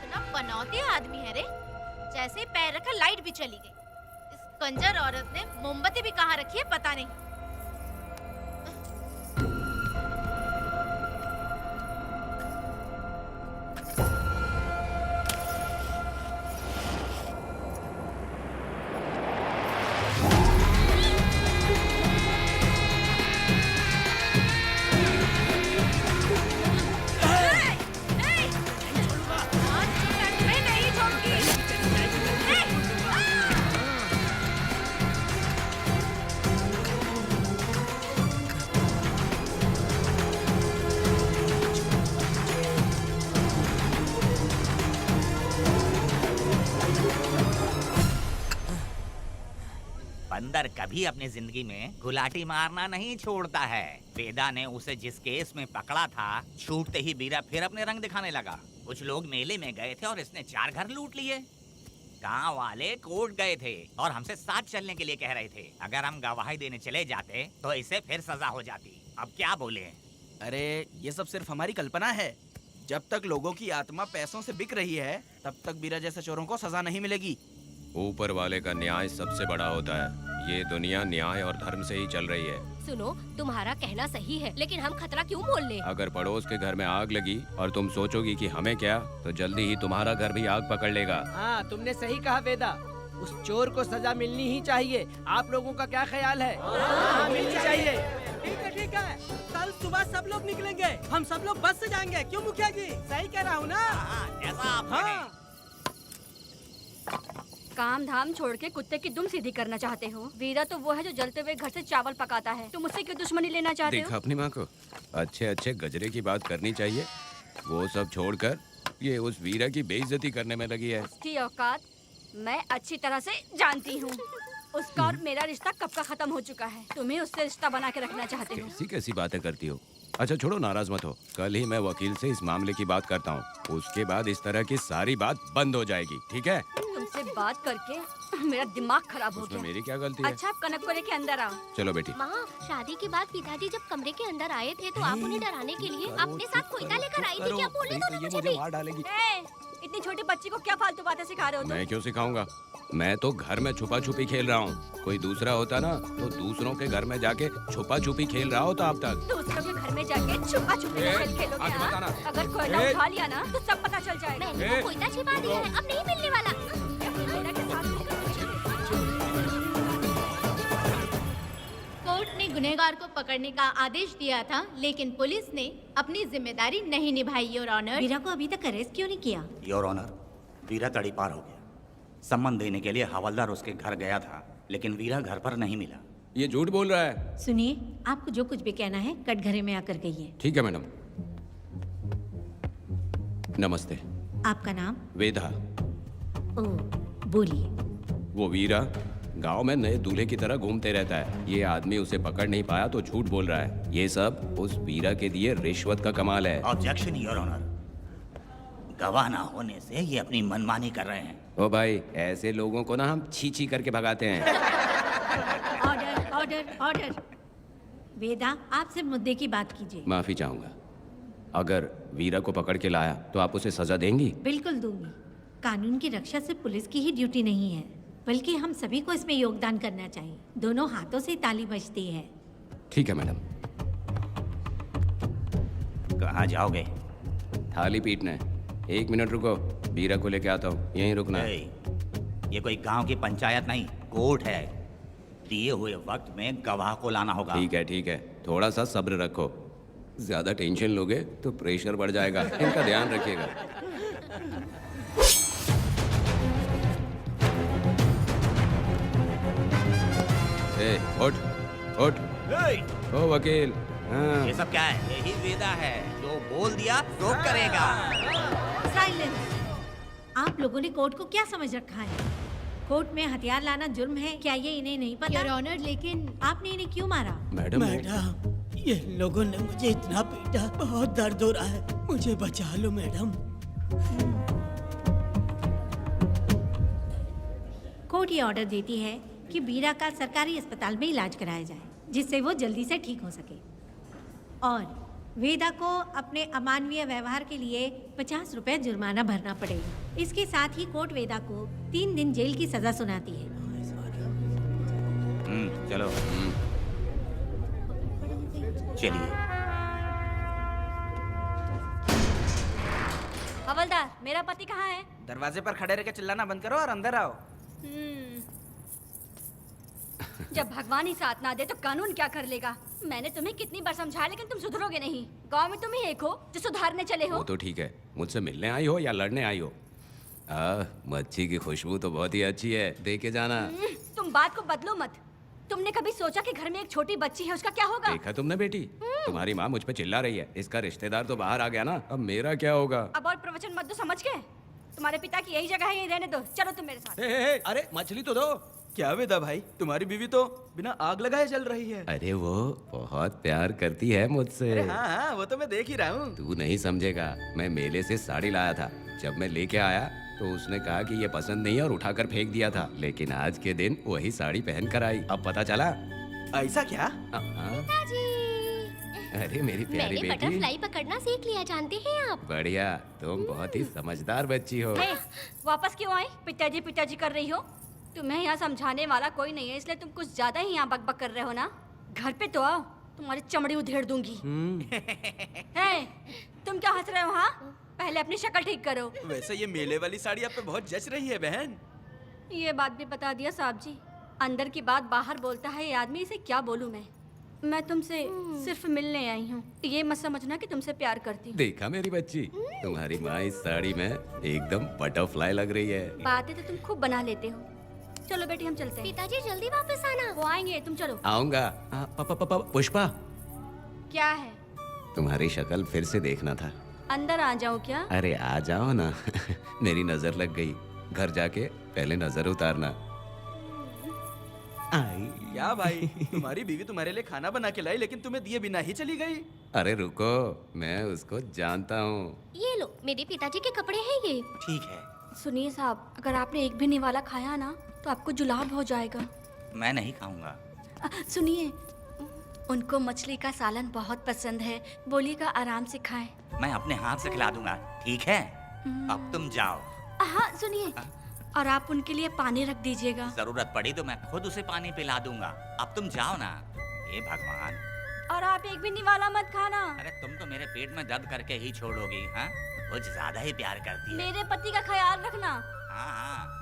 इतना पनौती आदमी है रे, जैसे ही पैर रखा लाइट भी चली गई। इस कंजर औरत ने मोमबत्ती भी कहाँ रखी है पता नहीं। बंदर कभी अपनी जिंदगी में गुलाटी मारना नहीं छोड़ता है। वेदा ने उसे जिस केस में पकड़ा था, छूटते ही बीरा फिर अपने रंग दिखाने लगा। कुछ लोग मेले में गए थे और इसने 4 घर लूट लिए। गांव वाले कोर्ट गए थे और हमसे साथ चलने के लिए कह रहे थे। अगर हम गवाही देने चले जाते तो इसे फिर सजा हो जाती। अब क्या बोले? अरे ये सब सिर्फ हमारी कल्पना है। जब तक लोगों की आत्मा पैसों से बिक रही है तब तक वीरा जैसे चोरों को सजा नहीं मिलेगी। ऊपर वाले का न्याय सबसे बड़ा होता है। ये दुनिया न्याय और धर्म से ही चल रही है। सुनो, तुम्हारा कहना सही है, लेकिन हम खतरा क्यों मोल लें? अगर पड़ोस के घर में आग लगी और तुम सोचोगी कि हमें क्या, तो जल्दी ही तुम्हारा घर भी आग पकड़ लेगा। हाँ, तुमने सही कहा वेदा। उस चोर को सजा मिलनी ही चाहिए। आप लोगों का क्या ख्याल है? हाँ, मिलनी चाहिए। ठीक है। कल सुबह सब लोग निकलेंगे। हम सब लोग बस से जाएंगे। क्यों मुखिया जी? सही कह रहा हूँ ना? ऐसा आप हाँ। काम धाम छोड़ के कुत्ते की दुम सीधी करना चाहते हो? वीरा तो वो है जो जलते हुए घर से चावल पकाता है। तुम उससे क्यों दुश्मनी लेना चाहते हो? देखा अपनी माँ को, अच्छे अच्छे गजरे की बात करनी चाहिए। वो सब छोड़कर ये उस वीरा की बेइज्जती करने में लगी है। उसकी औकात मैं अच्छी तरह से जानती हूँ। उसका और मेरा रिश्ता कब का खत्म हो चुका है। तुम्हें उससे रिश्ता बना के रखना चाहते हो। कैसी कैसी बातें करती हो। अच्छा छोड़ो, नाराज मत हो। कल ही मैं वकील से इस मामले की बात करता हूँ। उसके बाद इस तरह की सारी बात बंद हो जाएगी, ठीक है? तुमसे बात करके मेरा दिमाग खराब हो गया। मेरी क्या गलती है? अच्छा, आप कनक को लेके अंदर आओ। चलो बेटी। माँ, शादी के बाद पिताजी जब कमरे के अंदर आए थे तो आप उन्हें डराने के लिए अपने साथ कोयता लेकर आई थी। क्या बोले तो मुझे भी? मार डालेगी। इतनी छोटी बच्ची को क्या फालतू बातें सिखा रहे हो तुम? मैं क्यों सिखाऊंगा? मैं तो घर में छुपा छुपी खेल रहा हूँ। कोई दूसरा होता ना तो दूसरों के घर में जाके छुपा छुपी खेल रहा होता अब तक। दूसरों के घर में जाके छुपा छुपी खेलोगे? अगर कोयला उठा लिया ना तो सब पता चल जाएगा। मैंने वो कोयता छिपा दिया है, अब नहीं मिलने वाला। कोर्ट ने गुनहगार को पकड़ने का आदेश दिया था, लेकिन पुलिस ने अपनी जिम्मेदारी नहीं निभाई, योर ऑनर। वीरा को अभी तक अरेस्ट क्यों नहीं किया? योर ऑनर, वीरा तड़ी पार हो गया। सम्मान देने के लिए हवलदार उसके घर गया था, लेकिन वीरा घर पर नहीं मिला। ये झूठ बोल रहा है। सुनिए, आपको जो कुछ भी कहना है कटघरे में आकर कहिए। ठीक है मैडम। नमस्ते। आपका नाम? वेदा। ओ, बोलिए। वो वीरा गांव में नए दूल्हे की तरह घूमते रहता है। ये आदमी उसे पकड़ नहीं पाया तो झूठ बोल रहा है। ये सब उस वीरा के दिए रिश्वत का कमाल है। Objection your honour. गवाह ना होने से ये अपनी मनमानी कर रहे हैं। ओ भाई, ऐसे लोगों को ना हम छी छी करके भगाते हैं। Order, order, order. वेदा, आपसे मुद्दे की बात कीजिए। माफी चाहूंगा। अगर वीरा को पकड़ के लाया तो आप उसे सजा देंगी? बिल्कुल दूंगी। कानून की रक्षा सिर्फ पुलिस की ही ड्यूटी नहीं है, बल्कि हम सभी को इसमें योगदान करना चाहिए। दोनों हाथों से ताली बजती है। ठीक है मैडम। कहाँ जाओगे? थाली पीटना है। 1 मिनट रुको, वीरा को लेके आता हूँ। यहीं रुकना है। ये कोई गांव की पंचायत नहीं, कोर्ट है। दिए हुए वक्त में गवाह को लाना होगा। ठीक है। थोड़ा सा सब्र रखो। ज्यादा टेंशन लोगे तो प्रेशर बढ़ जाएगा। इनका ध्यान रखिएगा। उठ उठ। ओ वकील। हाँ। ये सब क्या है? यही वेदा है, जो बोल दिया तो करेगा। साइलेंस। आप लोगों ने कोर्ट को क्या समझ रखा है? कोर्ट में हथियार लाना जुर्म है, क्या ये इन्हें नहीं पता? योर ऑनर, लेकिन आपने इन्हें क्यों मारा? मैडम, ये लोगों ने मुझे इतना पीटा, बहुत दर्द हो रहा है। मुझे बचा लो मैडम। कोर्ट ये ऑर्डर देती है कि वीरा का सरकारी अस्पताल में इलाज कराया जाए, जिससे वो जल्दी से ठीक हो सके। और वेदा को अपने अमानवीय व्यवहार के लिए 50 रुपए जुर्माना भरना पड़ेगा। इसके साथ ही कोर्ट वेदा को 3 दिन जेल की सजा सुनाती है। चलो। चलिए। हवलदार, मेरा पति कहाँ है? दरवाजे पर खड़े रह के चिल्लाना बंद करो और अंदर आओ। जब भगवान ही साथ ना दे तो कानून क्या कर लेगा? मैंने तुम्हें कितनी बार समझाया, लेकिन तुम सुधरोगे नहीं। गांव में तुम ही एक हो जो सुधारने चले हो। वो तो ठीक है, मुझसे मिलने आई हो या लड़ने आई हो? मच्छी की खुशबू तो बहुत ही अच्छी है, दे के जाना। तुम बात को बदलो मत। तुमने कभी सोचा कि घर में एक छोटी बच्ची है, उसका क्या होगा? देखा तुमने बेटी, तुम्हारी माँ मुझ पे चिल्ला रही है। इसका रिश्तेदार तो बाहर आ गया ना, अब मेरा क्या होगा? अब और प्रवचन मत दो, समझ गए? तुम्हारे पिता की यही जगह है, यही रहने दो। चलो तुम मेरे साथ। अरे मछली तो दो। क्या वेदा भाई, तुम्हारी बीवी तो बिना आग लगाए जल रही है। अरे वो बहुत प्यार करती है मुझसे। हाँ, वो तो मैं देख ही रहा हूँ। तू नहीं समझेगा, मैं मेले से साड़ी लाया था। जब मैं लेके आया तो उसने कहा कि ये पसंद नहीं है और उठाकर फेंक दिया था। लेकिन आज के दिन वही साड़ी पहन कर आई। अब पता चला। ऐसा क्या? अरे मेरी प्यारी मैंने बेटी, बटरफ्लाई पकड़ना सीख लिया, जानते हैं आप? बढ़िया, तुम बहुत ही समझदार बच्ची हो। हे, वापस क्यों आई? पिताजी पिताजी कर रही हो? तुम्हें यहाँ समझाने वाला कोई नहीं है, इसलिए तुम कुछ ज्यादा ही यहाँ बकबक कर रहे हो ना। घर पे तो आओ, तुम्हारी चमड़ी उधेड़ दूंगी। हे, तुम क्या हंस रहे हो? हाँ, पहले अपनी शक्ल ठीक करो। वैसे ये मेले वाली साड़ी आप पे बहुत जच रही है बहन। ये बात भी बता दिया साहब जी, अंदर की बात बाहर बोलता है ये आदमी, इसे क्या बोलूं मैं तुमसे सिर्फ मिलने आई हूँ, ये मत समझना कि तुमसे प्यार करती हूँ। देखा मेरी बच्ची, तुम्हारी माँ इस साड़ी में एकदम बटरफ्लाई लग रही है। बातें तो तुम खूब बना लेते हो। चलो बेटी हम चलते हैं। पिताजी जल्दी वापस आना। वो आएंगे, तुम चलो। आऊंगा। पुष्पा, क्या है? तुम्हारी शक्ल फिर से देखना था। अंदर आ जाओ क्या? अरे आ जाओ ना। मेरी नजर लग गई, घर जाके पहले नजर उतारना। आई। क्या भाई, तुम्हारी बीवी तुम्हारे लिए खाना बना के लाई लेकिन तुम्हें दिए बिना ही चली गई। अरे रुको, मैं उसको जानता हूँ। ये लो, मेरे पिताजी के कपड़े हैं ये। ठीक है। सुनिए साहब, अगर आपने एक भी निवाला खाया ना तो आपको जुलाब हो जाएगा। मैं नहीं खाऊंगा। सुनिए, उनको मछली का सालन बहुत पसंद है, बोलिएगा आराम से खाएं। मैं अपने हाथ से खिला दूंगा, ठीक है? अब तुम जाओ। हाँ सुनिए, और आप उनके लिए पानी रख दीजिएगा। जरूरत पड़ी तो मैं खुद उसे पानी पिला दूंगा। अब तुम जाओ ना। हे भगवान। और आप एक भी निवाला मत खाना। अरे तुम तो मेरे पेट में दर्द करके ही छोड़ोगी। हाँ, कुछ ज्यादा ही प्यार करती है। मेरे पति का ख्याल रखना। हाँ हाँ।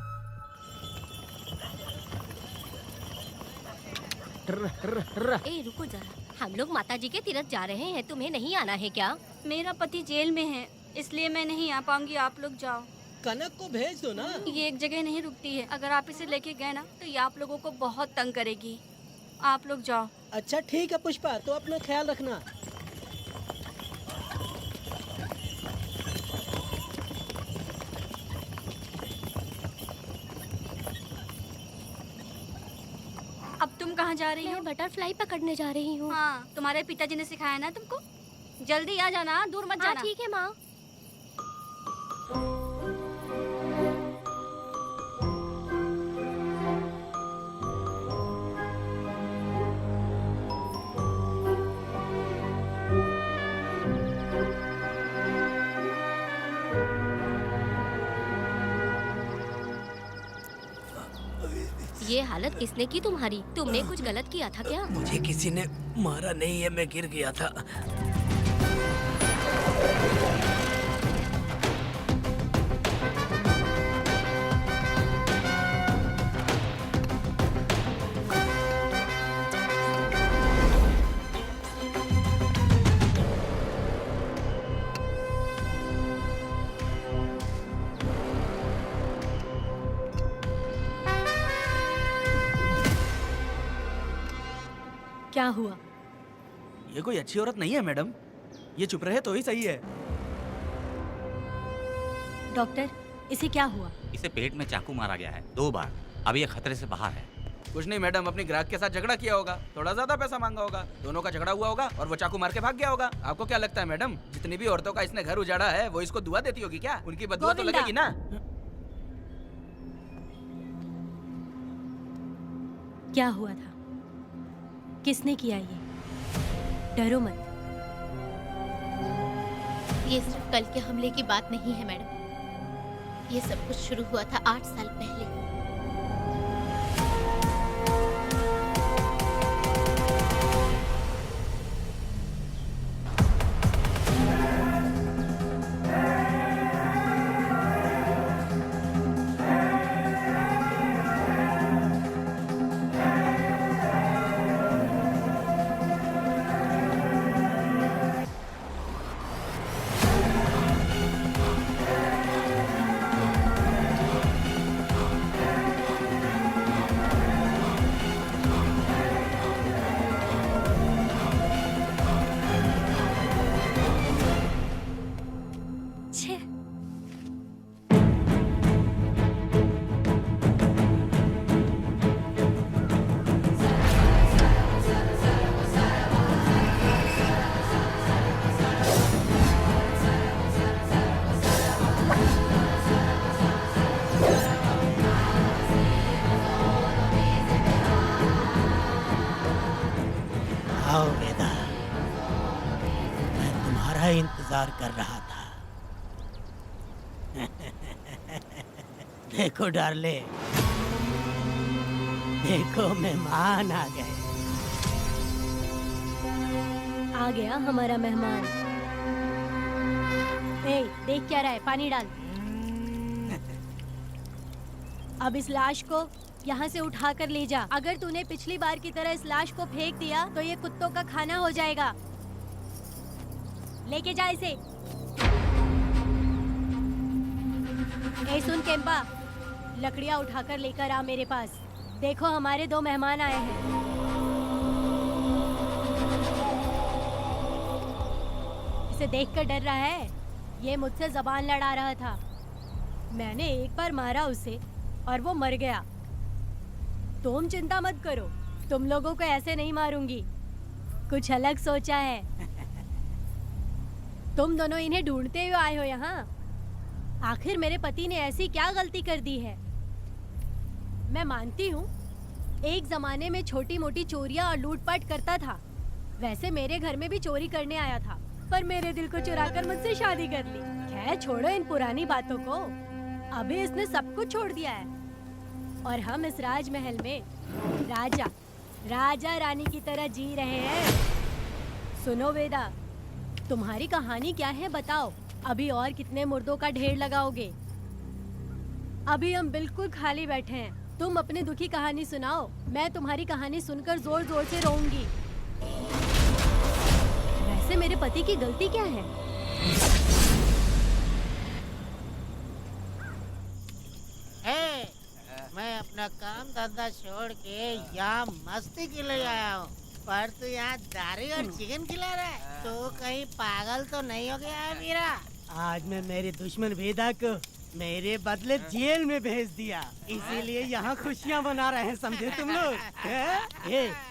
ए रुको जरा, हम लोग माताजी के तीरथ जा रहे हैं, तुम्हें नहीं आना है क्या? मेरा पति जेल में है, इसलिए मैं नहीं आ पाऊंगी, आप लोग जाओ। कनक को भेज दो ना। ये एक जगह नहीं रुकती है, अगर आप इसे लेके गए ना तो ये आप लोगों को बहुत तंग करेगी। आप लोग जाओ। अच्छा ठीक है पुष्पा, तो अपना ख्याल रखना। अब तुम कहाँ जा रही हो? मैं बटरफ्लाई पकड़ने जा रही हूँ। हाँ, तुम्हारे पिताजी ने सिखाया ना तुमको। जल्दी आ जाना, दूर मत जाना। ठीक है माँ। ये हालत किसने की तुम्हारी? तुमने कुछ गलत किया था क्या? मुझे किसी ने मारा नहीं है, मैं गिर गया था। क्या हुआ? ये कोई अच्छी औरत नहीं है मैडम, ये चुप रहे तो ही सही है। डॉक्टर, इसे क्या हुआ? इसे पेट में चाकू मारा गया है 2 बार। अब ये खतरे से बाहर है। कुछ नहीं मैडम, अपने ग्राहक के साथ झगड़ा किया होगा, थोड़ा ज्यादा पैसा मांगा होगा, दोनों का झगड़ा हुआ होगा और वो चाकू मार के भाग गया होगा। आपको क्या लगता है मैडम, जितनी भी औरतों का इसने घर उजाड़ा है वो इसको दुआ देती होगी क्या? उनकी बदुआ तो लगेगी ना। क्या हुआ था? किसने किया ये? डरो मत। ये सिर्फ कल के हमले की बात नहीं है मैडम, ये सब कुछ शुरू हुआ था 8 साल पहले। आओ वेदा, इंतजार कर रहा था। देखो डार्ले, देखो मेहमान आ गए। आ गया हमारा मेहमान। ए, देख क्या रहा है, पानी डाल। अब इस लाश को यहाँ से उठा कर ले जा। अगर तूने पिछली बार की तरह इस लाश को फेंक दिया तो ये कुत्तों का खाना हो जाएगा। लेके जा इसे। ए सुन केम्पा, लकड़ियाँ उठाकर लेकर आ मेरे पास। देखो हमारे 2 मेहमान आए हैं। इसे देखकर डर रहा है? ये मुझसे जबान लड़ा रहा था। मैंने एक बार मारा उसे और वो मर गया। तुम चिंता मत करो, तुम लोगों को ऐसे नहीं मारूंगी। कुछ अलग सोचा है। तुम दोनों इन्हें ढूंढते हुए आए हो यहाँ। आखिर मेरे पति ने ऐसी क्या गलती कर दी है? मैं मानती हूँ एक जमाने में छोटी मोटी चोरियां और लूटपाट करता था। वैसे मेरे घर में भी चोरी करने आया था, पर मेरे दिल को चुराकर मुझसे शादी कर ली। खैर छोड़ो इन पुरानी बातों को। अभी इसने सब कुछ छोड़ दिया है और हम इस राजमहल में राजा रानी की तरह जी रहे हैं। सुनो वेदा, तुम्हारी कहानी क्या है बताओ। अभी और कितने मुर्दों का ढेर लगाओगे? अभी हम बिल्कुल खाली बैठे हैं। तुम अपनी दुखी कहानी सुनाओ, मैं तुम्हारी कहानी सुनकर जोर जोर से रोऊंगी। वैसे मेरे पति की गलती क्या है? मैं अपना काम धंधा छोड़ के यहाँ मस्ती के लिए आया हूँ, पर तू यहाँ दारू और चिकन खिला रहा है। तो कहीं पागल तो नहीं हो गया है वीरा? आज मैं मेरे दुश्मन वेदा को मेरे बदले जेल में भेज दिया, इसीलिए यहाँ खुशियाँ मना रहे हैं, समझे तुम लोग?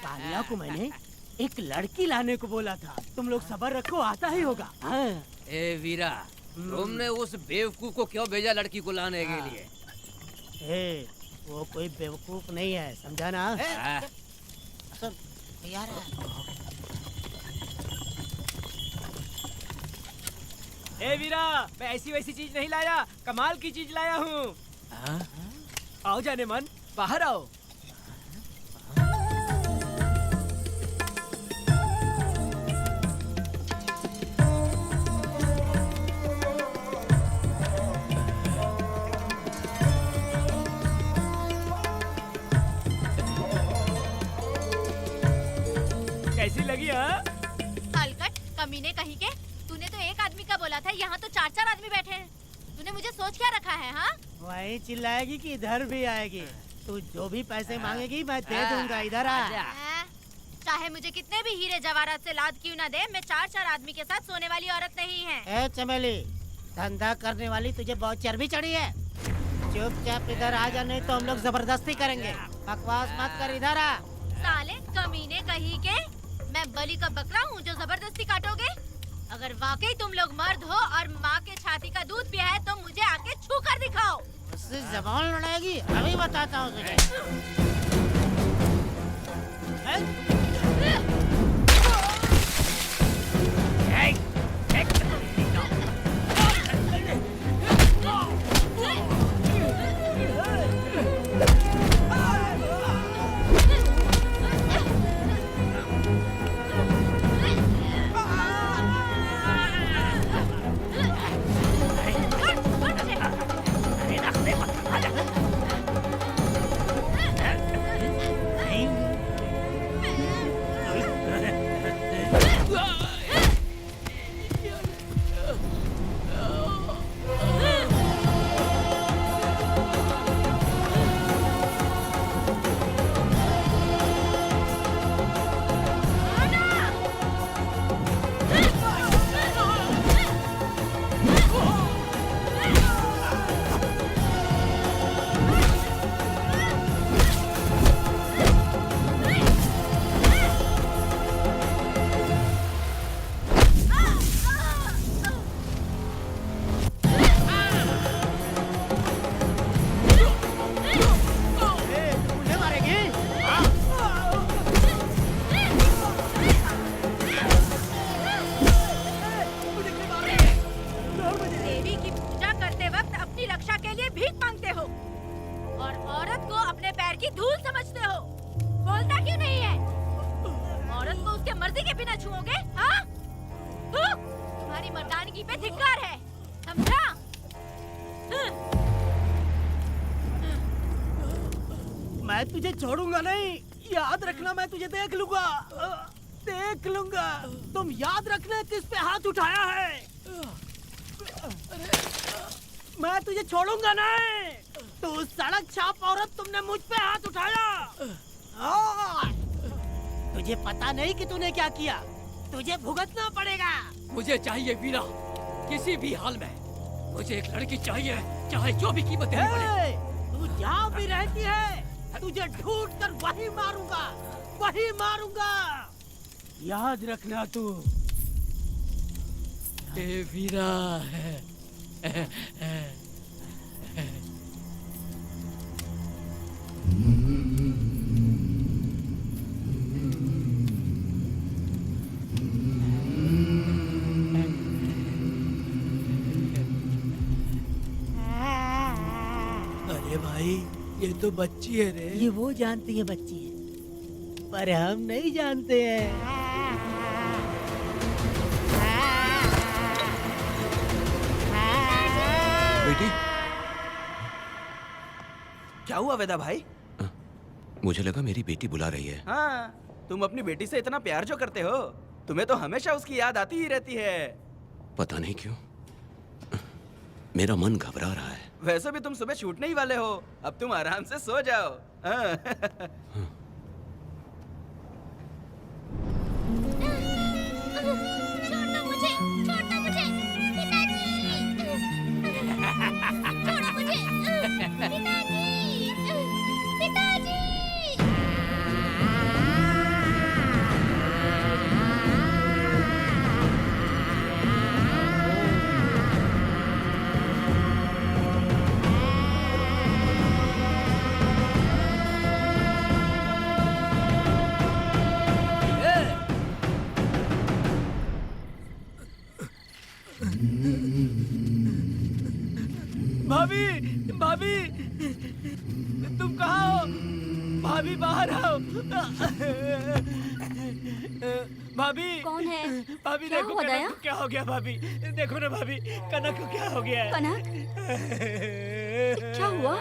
कालिया को मैंने एक लड़की लाने को बोला था, तुम लोग सब्र रखो, आता ही होगा। हाँ। ए वीरा, तुमने उस बेवकूफ को क्यों भेजा लड़की को लाने के लिए? वो कोई बेवकूफ नहीं है, समझा ना? यार ए वीरा, मैं ऐसी वैसी चीज नहीं लाया, कमाल की चीज लाया हूँ। आओ जाने मन, बाहर आओ। कैसी लगी? हाँ हलकट कमीने कहीं के, तूने तो एक आदमी का बोला था, यहाँ तो 4-4 आदमी बैठे हैं। तूने मुझे सोच क्या रखा है? हाँ, वही चिल्लाएगी कि इधर भी आएगी? तू जो भी पैसे मांगेगी मैं दे दूंगा, इधर आ। चाहे मुझे कितने भी हीरे जवाहरात से लाद क्यों ना दे, मैं 4-4 आदमी के साथ सोने वाली औरत नहीं है। ए चमेली, धंधा करने वाली तुझे बहुत चर्बी चढ़ी है। चुपचाप इधर आ जा, नहीं तो हम लोग जबरदस्ती करेंगे। बकवास मत कर, इधर आ। साले कमीने कहीं के, मैं बलि का बकरा हूँ जो जबरदस्ती काटोगे? अगर वाकई तुम लोग मर्द हो और माँ के छाती का दूध पिया है तो मुझे आके छू कर दिखाओ। उससे जबान लड़ाएगी, अभी बताता हूँ तुझे। देवी की पूजा करते वक्त अपनी रक्षा के लिए भीख मांगते हो और औरत को अपने पैर की धूल समझते हो। बोलता क्यों नहीं है? औरत को उसके मर्जी के बिना छुओगे? हाँ? तुम्हारी मर्दानगी पे धिक्कार है, समझा? मैं तुझे छोड़ूंगा नहीं, याद रखना। मैं तुझे देख लूंगा, देख लूंगा। तुम याद रखना किस पे हाथ उठाया है। मैं तुझे छोड़ूंगा नहीं। तू सड़क छाप औरत, तुमने मुझ पे हाथ उठाया। तुझे पता नहीं कि तूने क्या किया। तुझे भुगतना पड़ेगा। मुझे चाहिए वीरा, किसी भी हाल में मुझे एक लड़की चाहिए, चाहे जो भी कीमत देनी पड़े। तू जहाँ भी रहती है, तुझे ढूंढ कर वही मारूंगा, वही मारूंगा। याद रखना तू। ए वीरा। अरे भाई, ये तो बच्ची है रे। ये वो जानती है बच्ची है, पर हम नहीं जानते हैं। बेटी, क्या हुआ वेदा भाई? मुझे लगा मेरी बेटी बुला रही है। हाँ, तुम अपनी बेटी से इतना प्यार जो करते हो, तुम्हें तो हमेशा उसकी याद आती ही रहती है। पता नहीं क्यों मेरा मन घबरा रहा है। वैसे भी तुम सुबह छूटने ही वाले हो, अब तुम आराम से सो जाओ। हाँ। छोड़ो मुझे, छोड़ो मुझे, पिताजी। छोड़ो मुझे, पिताजी, पिताजी। भाभी, भाभी, तुम कहाँ हो? भाभी बाहर आओ। भाभी। कौन है? भाभी क्या देखो हुआ कनक दया? को क्या हो गया। भाभी देखो ना, भाभी कनक को क्या हो गया है। कनक? क्या हुआ?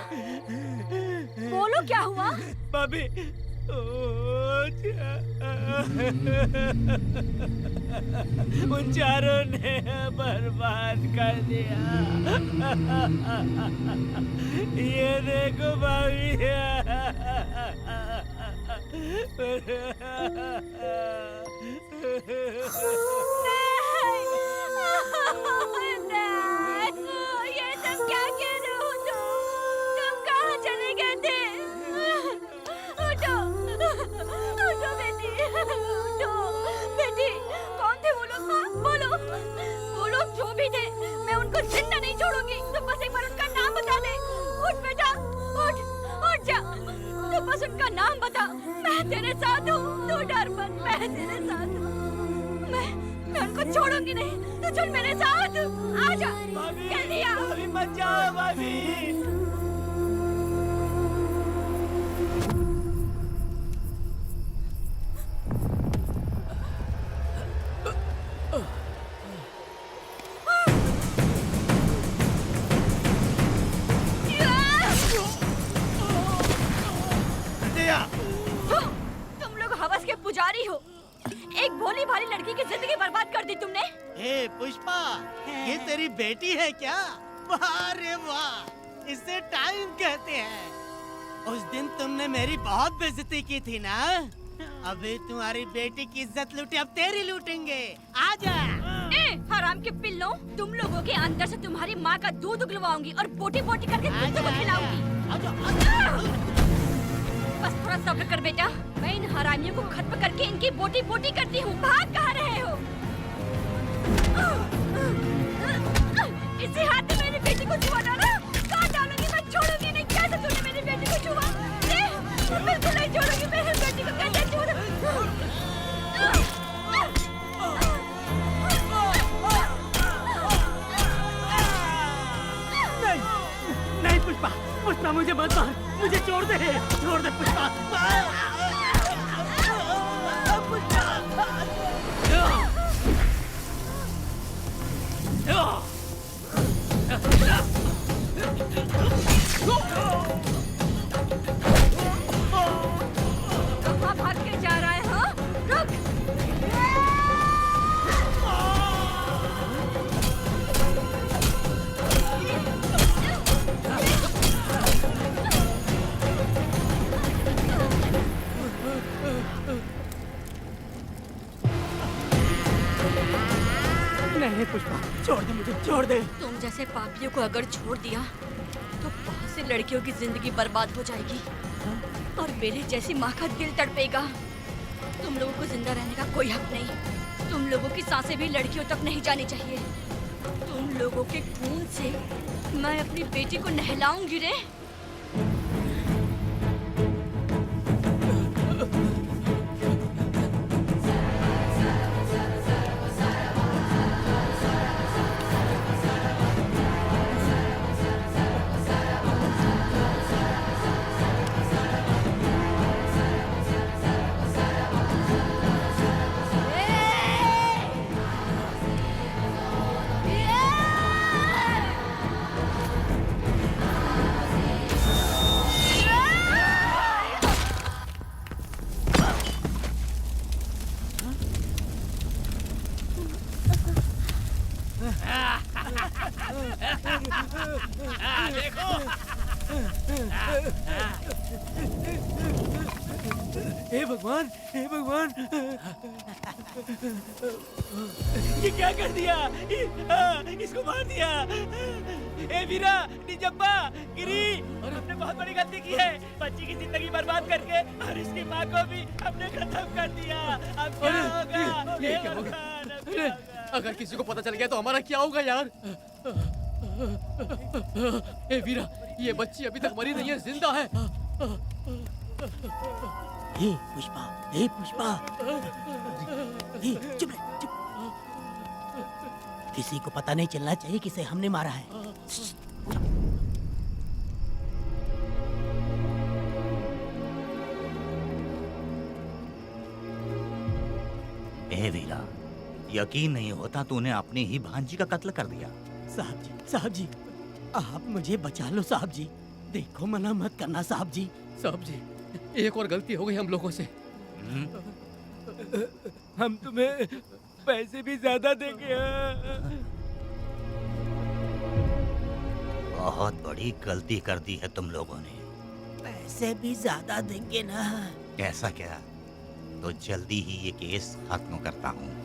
बोलो क्या हुआ? भाभी, उन चारों ने बर्बाद कर दिया। ये देखो भाभी। ये सब क्या कह रहे हो तुम कहाँ चले गए थे? उठो, उठो बेटी, उठो। बेटी, कौन थे वो लोग? हाँ, बोलो। वो लोग जो भी थे, मैं उनको जिंदा नहीं छोड़ूंगी। तुम बस एक बार उनका नाम बता दे। उठ बेटा, उठ, उठ जा। तू बस उनका नाम बता। मैं तेरे साथ हूँ, तू डर मत, मैं तेरे साथ हूँ। मैं उनको छोड़ूंगी नहीं। तू चल मेरे साथ, आजा। जल्दी आ। भाभी मत जाओ भाभी। तुम लोग हवस के पुजारी हो। एक भोली भाली लड़की की जिंदगी बर्बाद कर दी तुमने। ए पुष्पा, ये तेरी बेटी है क्या? वाह रे वाह, इसे टाइम कहते हैं। उस दिन तुमने मेरी बहुत बेइज्जती की थी ना। अभी तुम्हारी बेटी की इज्जत लूटी, अब तेरी लूटेंगे। आजा। हराम के पिल्लों, तुम लोगों के अंदर से तुम्हारी माँ का दूध उगलवाऊंगी और बोटी बोटी करके कुत्तों को खिलाऊंगी। बस थोड़ा सब्र कर बेटा, मैं इन हरामियों को खत्म करके इनकी बोटी बोटी करती हूँ। भाग कहाँ रहे हो? इसी हाथ में मेरी बेटी को छुआ डाला। कहाँ डालूंगी? मैं छोड़ूंगी नहीं। कैसे तूने मेरी बेटी को छुआ? बिल्कुल नहीं छोड़ूंगी मेरी बेटी को। कैसे छुआ? पुष्पा मुझे मत मार, मुझे छोड़ दे पुष्पा। कहाँ भाग के जा रहा है? हाँ, रुक। नहीं पुष्पा, छोड़ दे मुझे, छोड़ दे। तुम जैसे पापियों को अगर छोड़ दिया तो बहुत सी लड़कियों की जिंदगी बर्बाद हो जाएगी और मेरे जैसी माँ का दिल तड़पेगा। तुम लोगों को जिंदा रहने का कोई हक नहीं। तुम लोगों की सांसें भी लड़कियों तक नहीं जानी चाहिए। तुम लोगों के खून से मैं अपनी बेटी को नहलाऊंगी रे। हे भगवान, हे भगवान, ये क्या कर दिया? इसको मार दिया। ए वीरा, निजब्बा, गिरी, हमने बहुत बड़ी गलती की है। बच्ची की जिंदगी बर्बाद करके और इसकी माँ को भी हमने खत्म कर दिया। अब क्या होगा? ये क्या होगा? अरे, अगर किसी को पता चल गया तो हमारा क्या होगा यार? ए वीरा, ये बच्ची अभी तक मरी नहीं है, जिंदा है। हे पुष्पा, हे पुष्पा, हे चुप रह, चुप। किसी को पता नहीं चलना चाहिए किसे हमने मारा है। ए वीरा, यकीन नहीं होता तूने अपनी ही भांजी का कत्ल कर दिया। साहब जी, आप मुझे बचा लो साहब जी। देखो मना मत करना साहब जी। साहब जी, एक और गलती हो गई हम लोगों से। हम तुम्हें पैसे भी ज्यादा देंगे। बहुत बड़ी गलती कर दी है तुम लोगों ने। पैसे भी ज्यादा देंगे ना? कैसा क्या? तो जल्दी ही ये केस खत्म करता हूँ।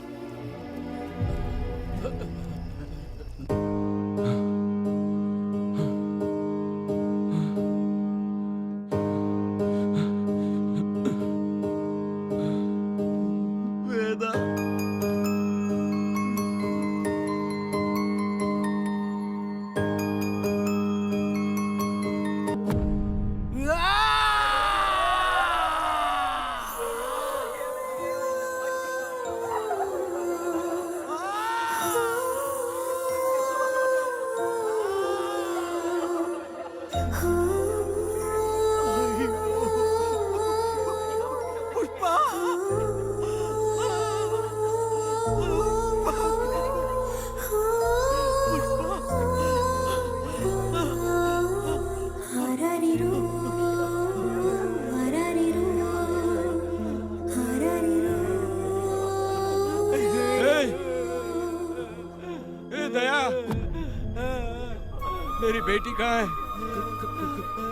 मेरी बेटी कहाँ है?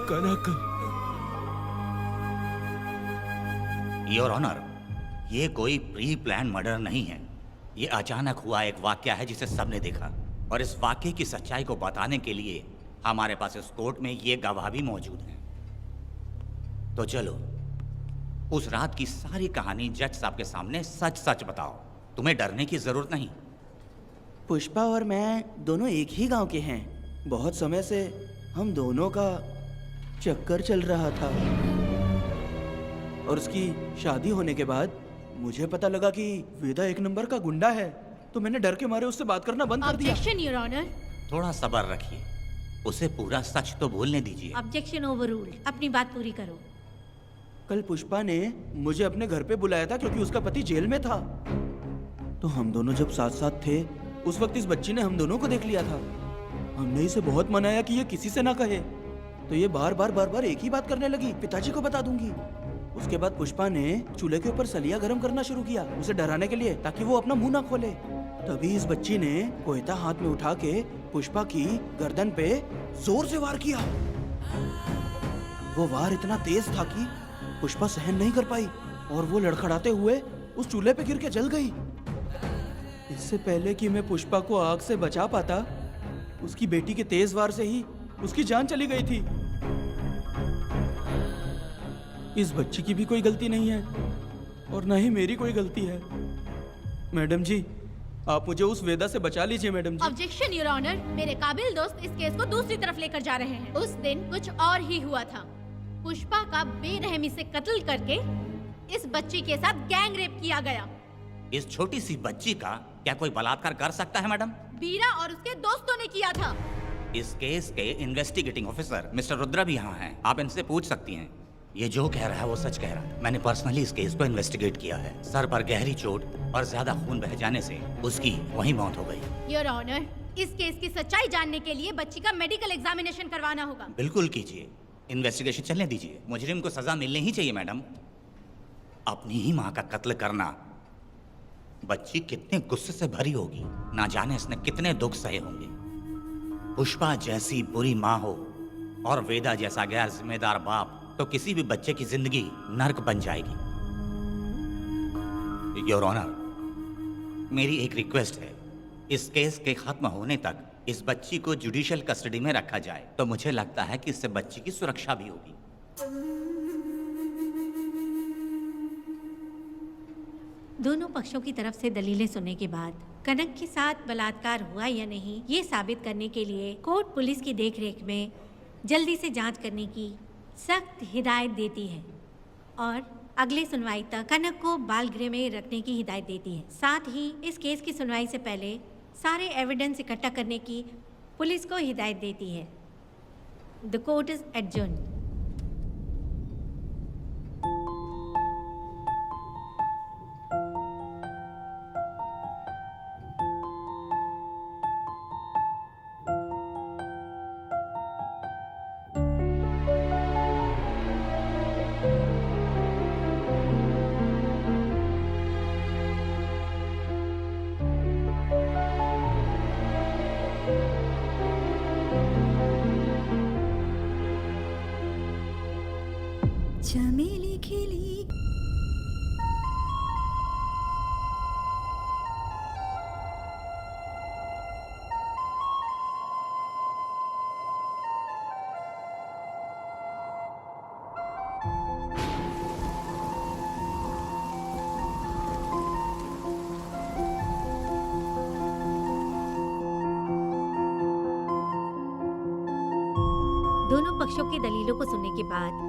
कनक। योर ऑनर, ये कोई प्री प्लान मर्डर नहीं है। ये अचानक हुआ एक वाकया है जिसे सबने देखा, और इस वाकये की सच्चाई को बताने के लिए हमारे पास इस कोर्ट में ये गवाह भी मौजूद हैं। तो चलो उस रात की सारी कहानी जज साहब के सामने सच सच बताओ। तुम्हें डरने की जरूरत नहीं। पुष्पा और मैं दोनों एक ही गांव के हैं। बहुत समय से हम दोनों का चक्कर चल रहा था, और उसकी शादी होने के बाद मुझे पता लगा कि वेदा एक नंबर का गुंडा है, तो मैंने डर के मारे उससे बात करना बंद कर दिया। Objection, Your Honor. थोड़ा सब्र रखिए। उसे पूरा सच तो बोलने दीजिए। Objection overruled. अपनी बात पूरी करो। कल पुष्पा ने मुझे अपने घर पे बुलाया था क्योंकि उसका पति जेल में था। तो हम दोनों जब साथ साथ थे उस वक्त इस बच्ची ने हम दोनों को देख लिया था। हमने इसे बहुत मनाया कि ये किसी से ना कहे, तो ये बार बार एक ही बात करने लगी, पिताजी को बता दूंगी। उसके बाद पुष्पा ने चूल्हे के ऊपर सलिया गर्म करना शुरू किया उसे डराने के लिए, ताकि वो अपना मुंह ना खोले। तभी इस बच्ची ने कोयता हाथ में उठा के पुष्पा की गर्दन पे जोर से वार किया। वो वार इतना तेज था कि पुष्पा सहन नहीं कर पाई और वो लड़खड़ाते हुए उस चूल्हे पे गिर के जल गई। इससे पहले कि मैं पुष्पा को आग से बचा पाता, उसकी बेटी के तेज वार से ही उसकी जान चली गई थी। इस बच्ची की भी कोई गलती नहीं है और न ही मेरी कोई गलती है। मैडम जी, आप मुझे उस वेदा से बचा लीजिए madam ji. Objection your honour. मेरे काबिल दोस्त इस केस को दूसरी तरफ लेकर जा रहे हैं। उस दिन कुछ और ही हुआ था। पुष्पा का बेरहमी से कत्ल करके इस बच्ची के साथ गैंग रेप किया गया। इस छोटी सी बच्ची का क्या कोई बलात्कार कर सकता है मैडम? बीरा और उसके दोस्तों ने किया था। इस केस के इन्वेस्टिगेटिंग ऑफिसर मिस्टर रुद्रा भी यहाँ हैं। आप इनसे पूछ सकती हैं। ये जो कह रहा है वो सच कह रहा है। मैंने पर्सनली इस केस को इन्वेस्टिगेट किया है। सर पर गहरी चोट और ज्यादा खून बह जाने से उसकी वहीं मौत हो गई। योर ऑनर, इस केस की सच्चाई जानने के लिए बच्ची का मेडिकल एग्जामिनेशन करवाना होगा। बिल्कुल कीजिए, इन्वेस्टिगेशन चलने दीजिए। मुजरिम को सजा मिलनी ही चाहिए मैडम। अपनी ही माँ का कत्ल करना, बच्ची कितने गुस्से से भरी होगी, ना जाने इसने कितने दुख सहे होंगे। पुष्पा जैसी बुरी माँ हो और वेदा जैसा गैर जिम्मेदार बाप, तो किसी भी बच्चे की जिंदगी नर्क बन जाएगी। योर ऑनर, मेरी एक रिक्वेस्ट है, इस केस के खत्म होने तक इस बच्ची को जुडिशियल कस्टडी में रखा जाए, तो मुझे लगता है कि इससे बच्ची की सुरक्षा भी होगी। दोनों पक्षों की तरफ से दलीलें सुनने के बाद कनक के साथ बलात्कार हुआ या नहीं, ये साबित करने के लिए कोर्ट पुलिस की देखरेख में जल्दी से जांच करने की सख्त हिदायत देती है और अगले सुनवाई तक कनक को बाल गृह में रखने की हिदायत देती है। साथ ही इस केस की सुनवाई से पहले सारे एविडेंस इकट्ठा करने की पुलिस को हिदायत देती है। The court is adjourned. चमेली खिली। दोनों पक्षों की दलीलों को सुनने के बाद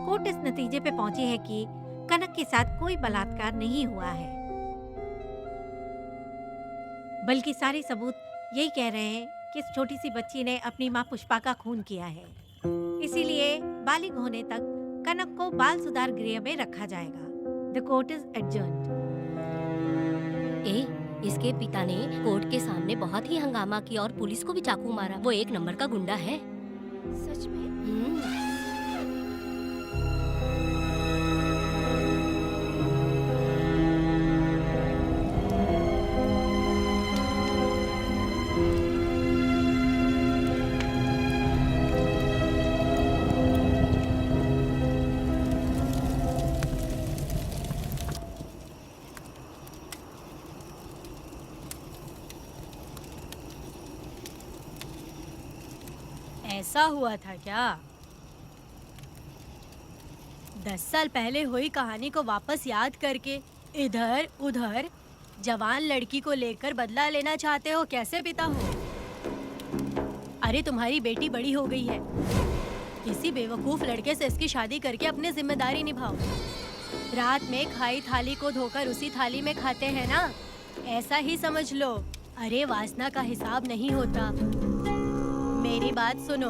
कोर्ट इस नतीजे पे पहुंची है कि कनक के साथ कोई बलात्कार नहीं हुआ है, बल्कि सारे सबूत यही कह रहे हैं कि इस छोटी सी बच्ची ने अपनी मां पुष्पा का खून किया है। इसीलिए बालिग होने तक कनक को बाल सुधार गृह में रखा जाएगा। The court is adjourned. इसके पिता ने कोर्ट के सामने बहुत ही हंगामा किया और पुलिस को भी चाकू मारा। वो एक नंबर का गुंडा है। सच में? ऐसा हुआ था क्या? 10 साल पहले हुई कहानी को वापस याद करके इधर उधर जवान लड़की को लेकर बदला लेना चाहते हो? कैसे पिता हो? अरे तुम्हारी बेटी बड़ी हो गई है, किसी बेवकूफ लड़के से इसकी शादी करके अपनी जिम्मेदारी निभाओ। रात में खाई थाली को धोकर उसी थाली में खाते हैं ना, ऐसा ही समझ लो। अरे वासना का हिसाब नहीं होता। मेरी बात सुनो,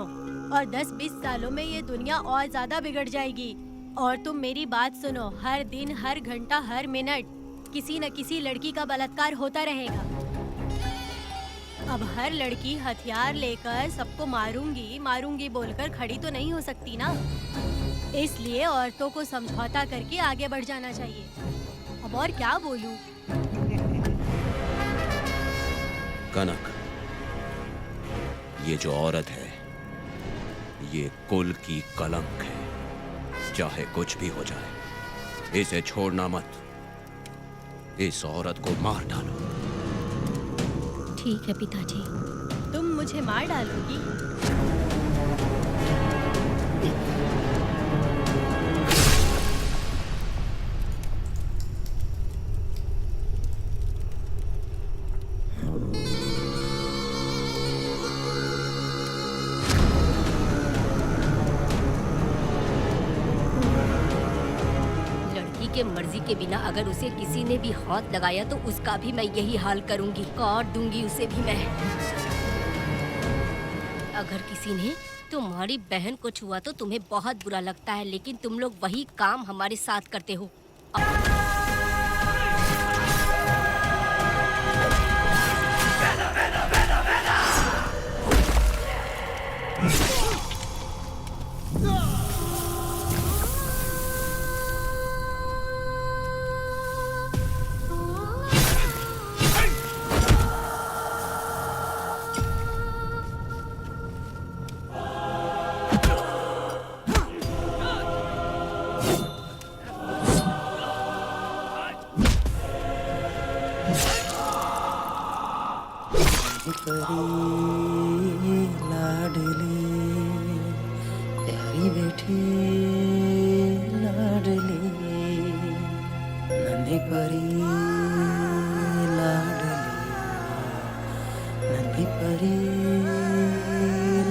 और 10-20 सालों में ये दुनिया और ज्यादा बिगड़ जाएगी। और तुम मेरी बात सुनो, हर दिन, हर घंटा, हर मिनट किसी न किसी लड़की का बलात्कार होता रहेगा। अब हर लड़की हथियार लेकर सबको मारूंगी मारूंगी बोलकर खड़ी तो नहीं हो सकती ना, इसलिए औरतों को समझौता करके आगे बढ़ जाना चाहिए। अब और क्या बोलूं? कनक, ये जो औरत है ये कुल की कलंक है। चाहे कुछ भी हो जाए इसे छोड़ना मत। इस औरत को मार डालो। ठीक है पिताजी। तुम मुझे मार डालोगी? के मर्जी के बिना अगर उसे किसी ने भी हाथ लगाया तो उसका भी मैं यही हाल करूंगी, काट दूंगी उसे भी मैं। अगर किसी ने तुम्हारी बहन को छुआ तो तुम्हें बहुत बुरा लगता है, लेकिन तुम लोग वही काम हमारे साथ करते हो। लाडली प्यारी बेटी लाडली नन्ही परी लाडली नन्ही परी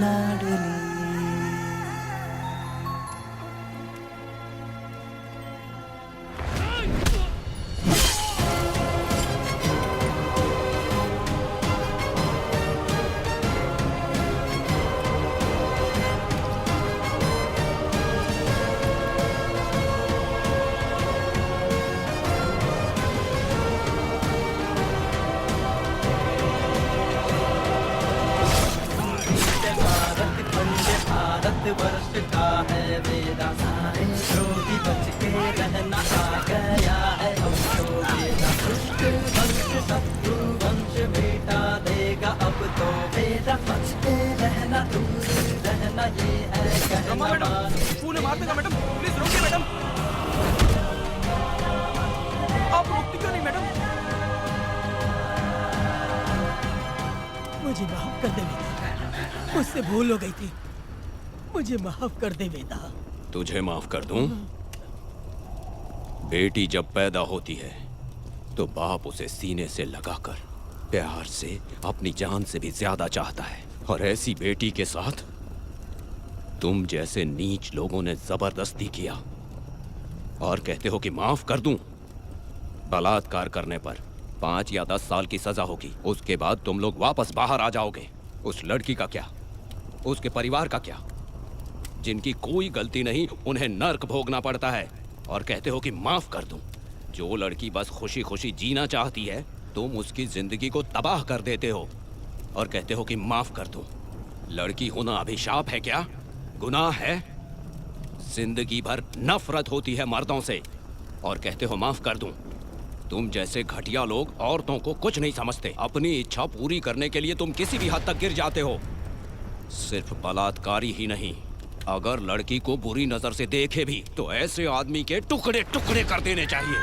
लाडली। वर्ष का है वेदा सारे जो भी बच के रहना आ गया है हमको वेदा दुष्ट वंश शत्रु वंश बेटा देगा अब तो वेदा बच के रहना दूर रहना ये है कहना। फूल मार देगा मैडम, प्लीज रोकिए मैडम। आप रोकती क्यों नहीं मैडम? मुझे माफ कर दे वेदा, मुझसे भूल हो गई थी, मुझे माफ कर दे वेदा। तुझे माफ कर दूं? बेटी जब पैदा होती है तो बाप उसे सीने से लगाकर प्यार से अपनी जान से भी ज्यादा चाहता है, और ऐसी बेटी के साथ तुम जैसे नीच लोगों ने जबरदस्ती किया और कहते हो कि माफ कर दूं। बलात्कार करने पर 5 या 10 साल की सजा होगी, उसके बाद तुम लोग वापस बाहर आ जाओगे। उस लड़की का क्या, उसके परिवार का क्या? जिनकी कोई गलती नहीं उन्हें नर्क भोगना पड़ता है, और कहते हो कि माफ कर दूं। जो लड़की बस खुशी खुशी जीना चाहती है तुम उसकी जिंदगी को तबाह कर देते हो और कहते हो कि माफ कर दूं। लड़की होना अभिशाप है क्या, गुनाह है? जिंदगी भर नफरत होती है मर्दों से और कहते हो माफ कर दूं। तुम जैसे घटिया लोग औरतों को कुछ नहीं समझते। अपनी इच्छा पूरी करने के लिए तुम किसी भी हद तक गिर जाते हो। सिर्फ बलात्कारी ही नहीं, अगर लड़की को बुरी नजर से देखे भी तो ऐसे आदमी के टुकड़े टुकड़े कर देने चाहिए।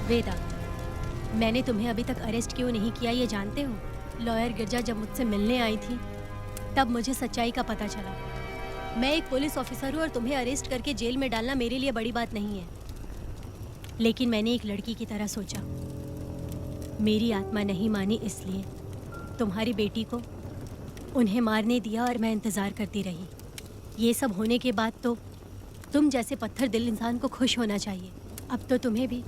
वेदा, मैंने तुम्हें अभी तक अरेस्ट क्यों नहीं किया ये जानते हो? लॉयर गिरजा जब मुझसे मिलने आई थी तब मुझे सच्चाई का पता चला। मैं एक पुलिस ऑफिसर हूँ और तुम्हें अरेस्ट करके जेल में डालना मेरे लिए बड़ी बात नहीं है, लेकिन मैंने एक लड़की की तरह सोचा। मेरी आत्मा नहीं मानी, इसलिए तुम्हारी बेटी को उन्हें मारने दिया और मैं इंतज़ार करती रही। ये सब होने के बाद तो तुम जैसे पत्थर दिल इंसान को खुश होना चाहिए। अब तो तुम्हें भी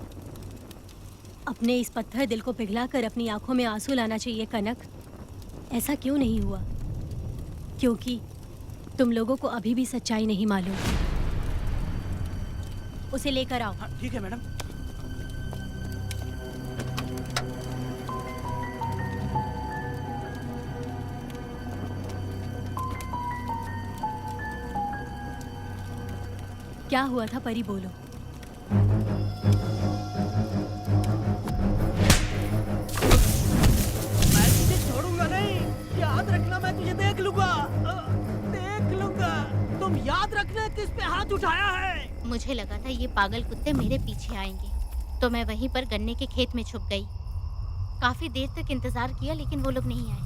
अपने इस पत्थर दिल को पिघलाकर अपनी आंखों में आंसू लाना चाहिए कनक। ऐसा क्यों नहीं हुआ? क्योंकि तुम लोगों को अभी भी सच्चाई नहीं मालूम। उसे लेकर आओ। ठीक है मैडम। क्या हुआ था परी, बोलो। मैं तुझे छोड़ूंगा नहीं, याद रखना। मैं तुझे देख लूंगा, देख लूंगा। तुम याद रखना किस पे हाथ उठाया है। मुझे लगा था ये पागल कुत्ते मेरे पीछे आएंगे, तो मैं वहीं पर गन्ने के खेत में छुप गई। काफी देर तक इंतजार किया लेकिन वो लोग नहीं आए।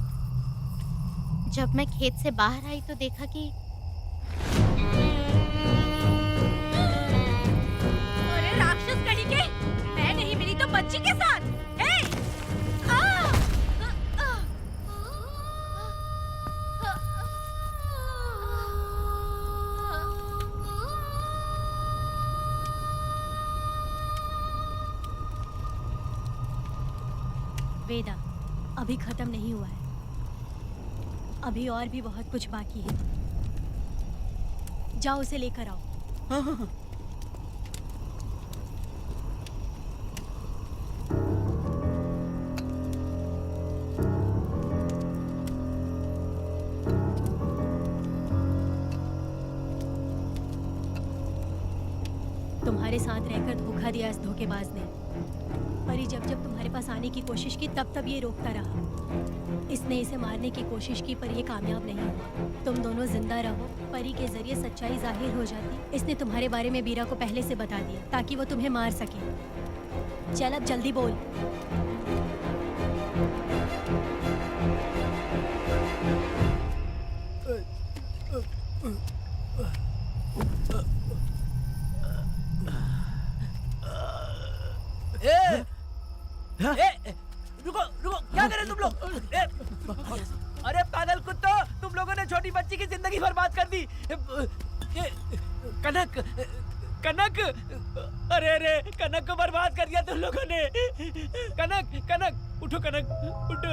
जब मैं खेत से बाहर आई तो देखा कि अरे राक्षस कहीं के, मैं नहीं मिली तो बच्ची के साथ। ए! वेदा, अभी खत्म नहीं हुआ है। अभी और भी बहुत कुछ बाकी है। जाओ उसे लेकर आओ। हाँ हाँ हाँ। तुम्हारे साथ रहकर धोखा दिया इस धोखेबाज ने। परी जब जब तुम्हारे पास आने की कोशिश की तब तब ये रोकता रहा। इसने इसे मारने की कोशिश की पर ये कामयाब नहीं हुआ। तुम दोनों जिंदा रहो, परी के जरिए सच्चाई जाहिर हो जाती। इसने तुम्हारे बारे में बीरा को पहले से बता दिया ताकि वो तुम्हें मार सके। चल अब जल्दी बोल। रुको रुको, क्या करे तुम लोग? अरे पागल कुत्तों, तुम लोगों ने छोटी बच्ची की जिंदगी बर्बाद कर दी। कनक, कनक, अरे अरे कनक को बर्बाद कर दिया तुम लोगों ने। कनक, कनक उठो, कनक उठो।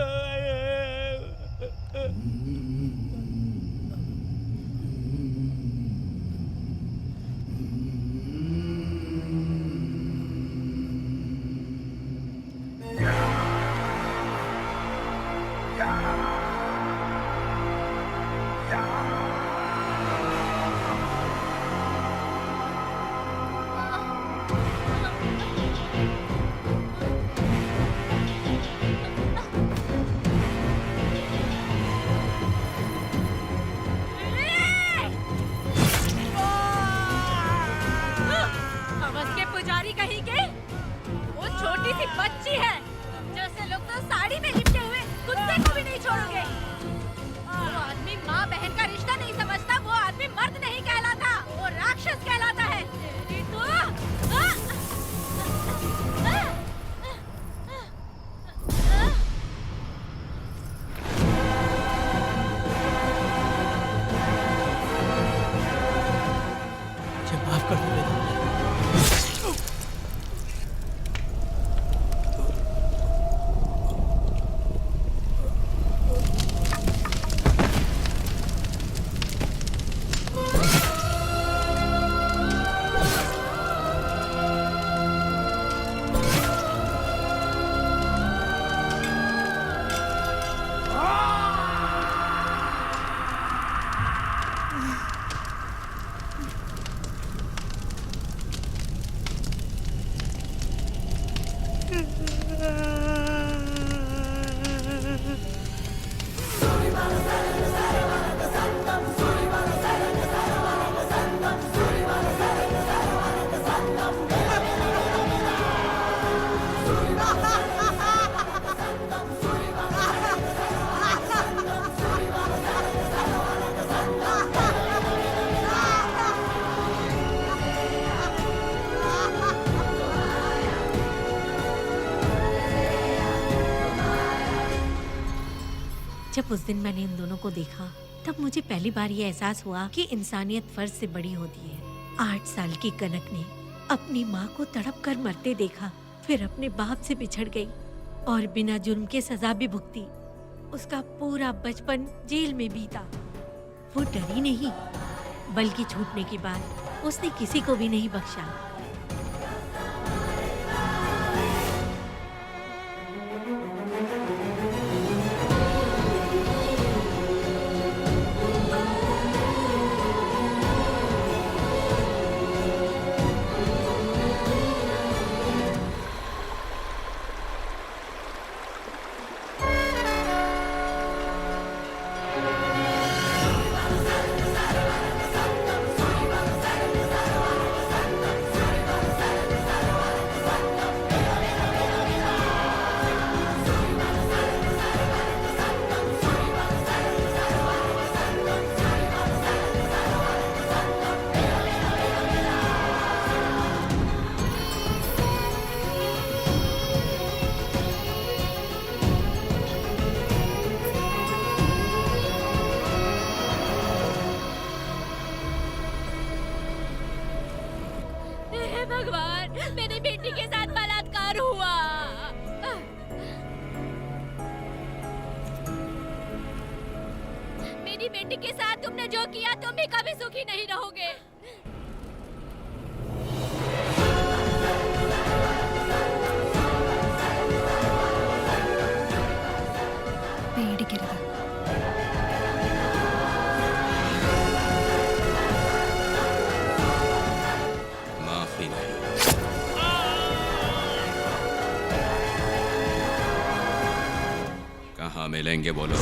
जब उस दिन मैंने इन दोनों को देखा तब मुझे पहली बार ये एहसास हुआ कि इंसानियत फर्ज से बड़ी होती है। 8 साल की कनक ने अपनी माँ को तड़प कर मरते देखा, फिर अपने बाप से बिछड़ गई और बिना जुर्म के सजा भी भुगती। उसका पूरा बचपन जेल में बीता। वो डरी नहीं, बल्कि छूटने के बाद उसने किसी को भी नहीं बख्शा। भगवान, मेरी बेटी के साथ बलात्कार हुआ। मेरी बेटी के साथ तुमने जो किया तुम भी कभी सुखी नहीं रहोगे। पेड़ गिर गया। माफी नहीं। कहाँ मिलेंगे बोलो।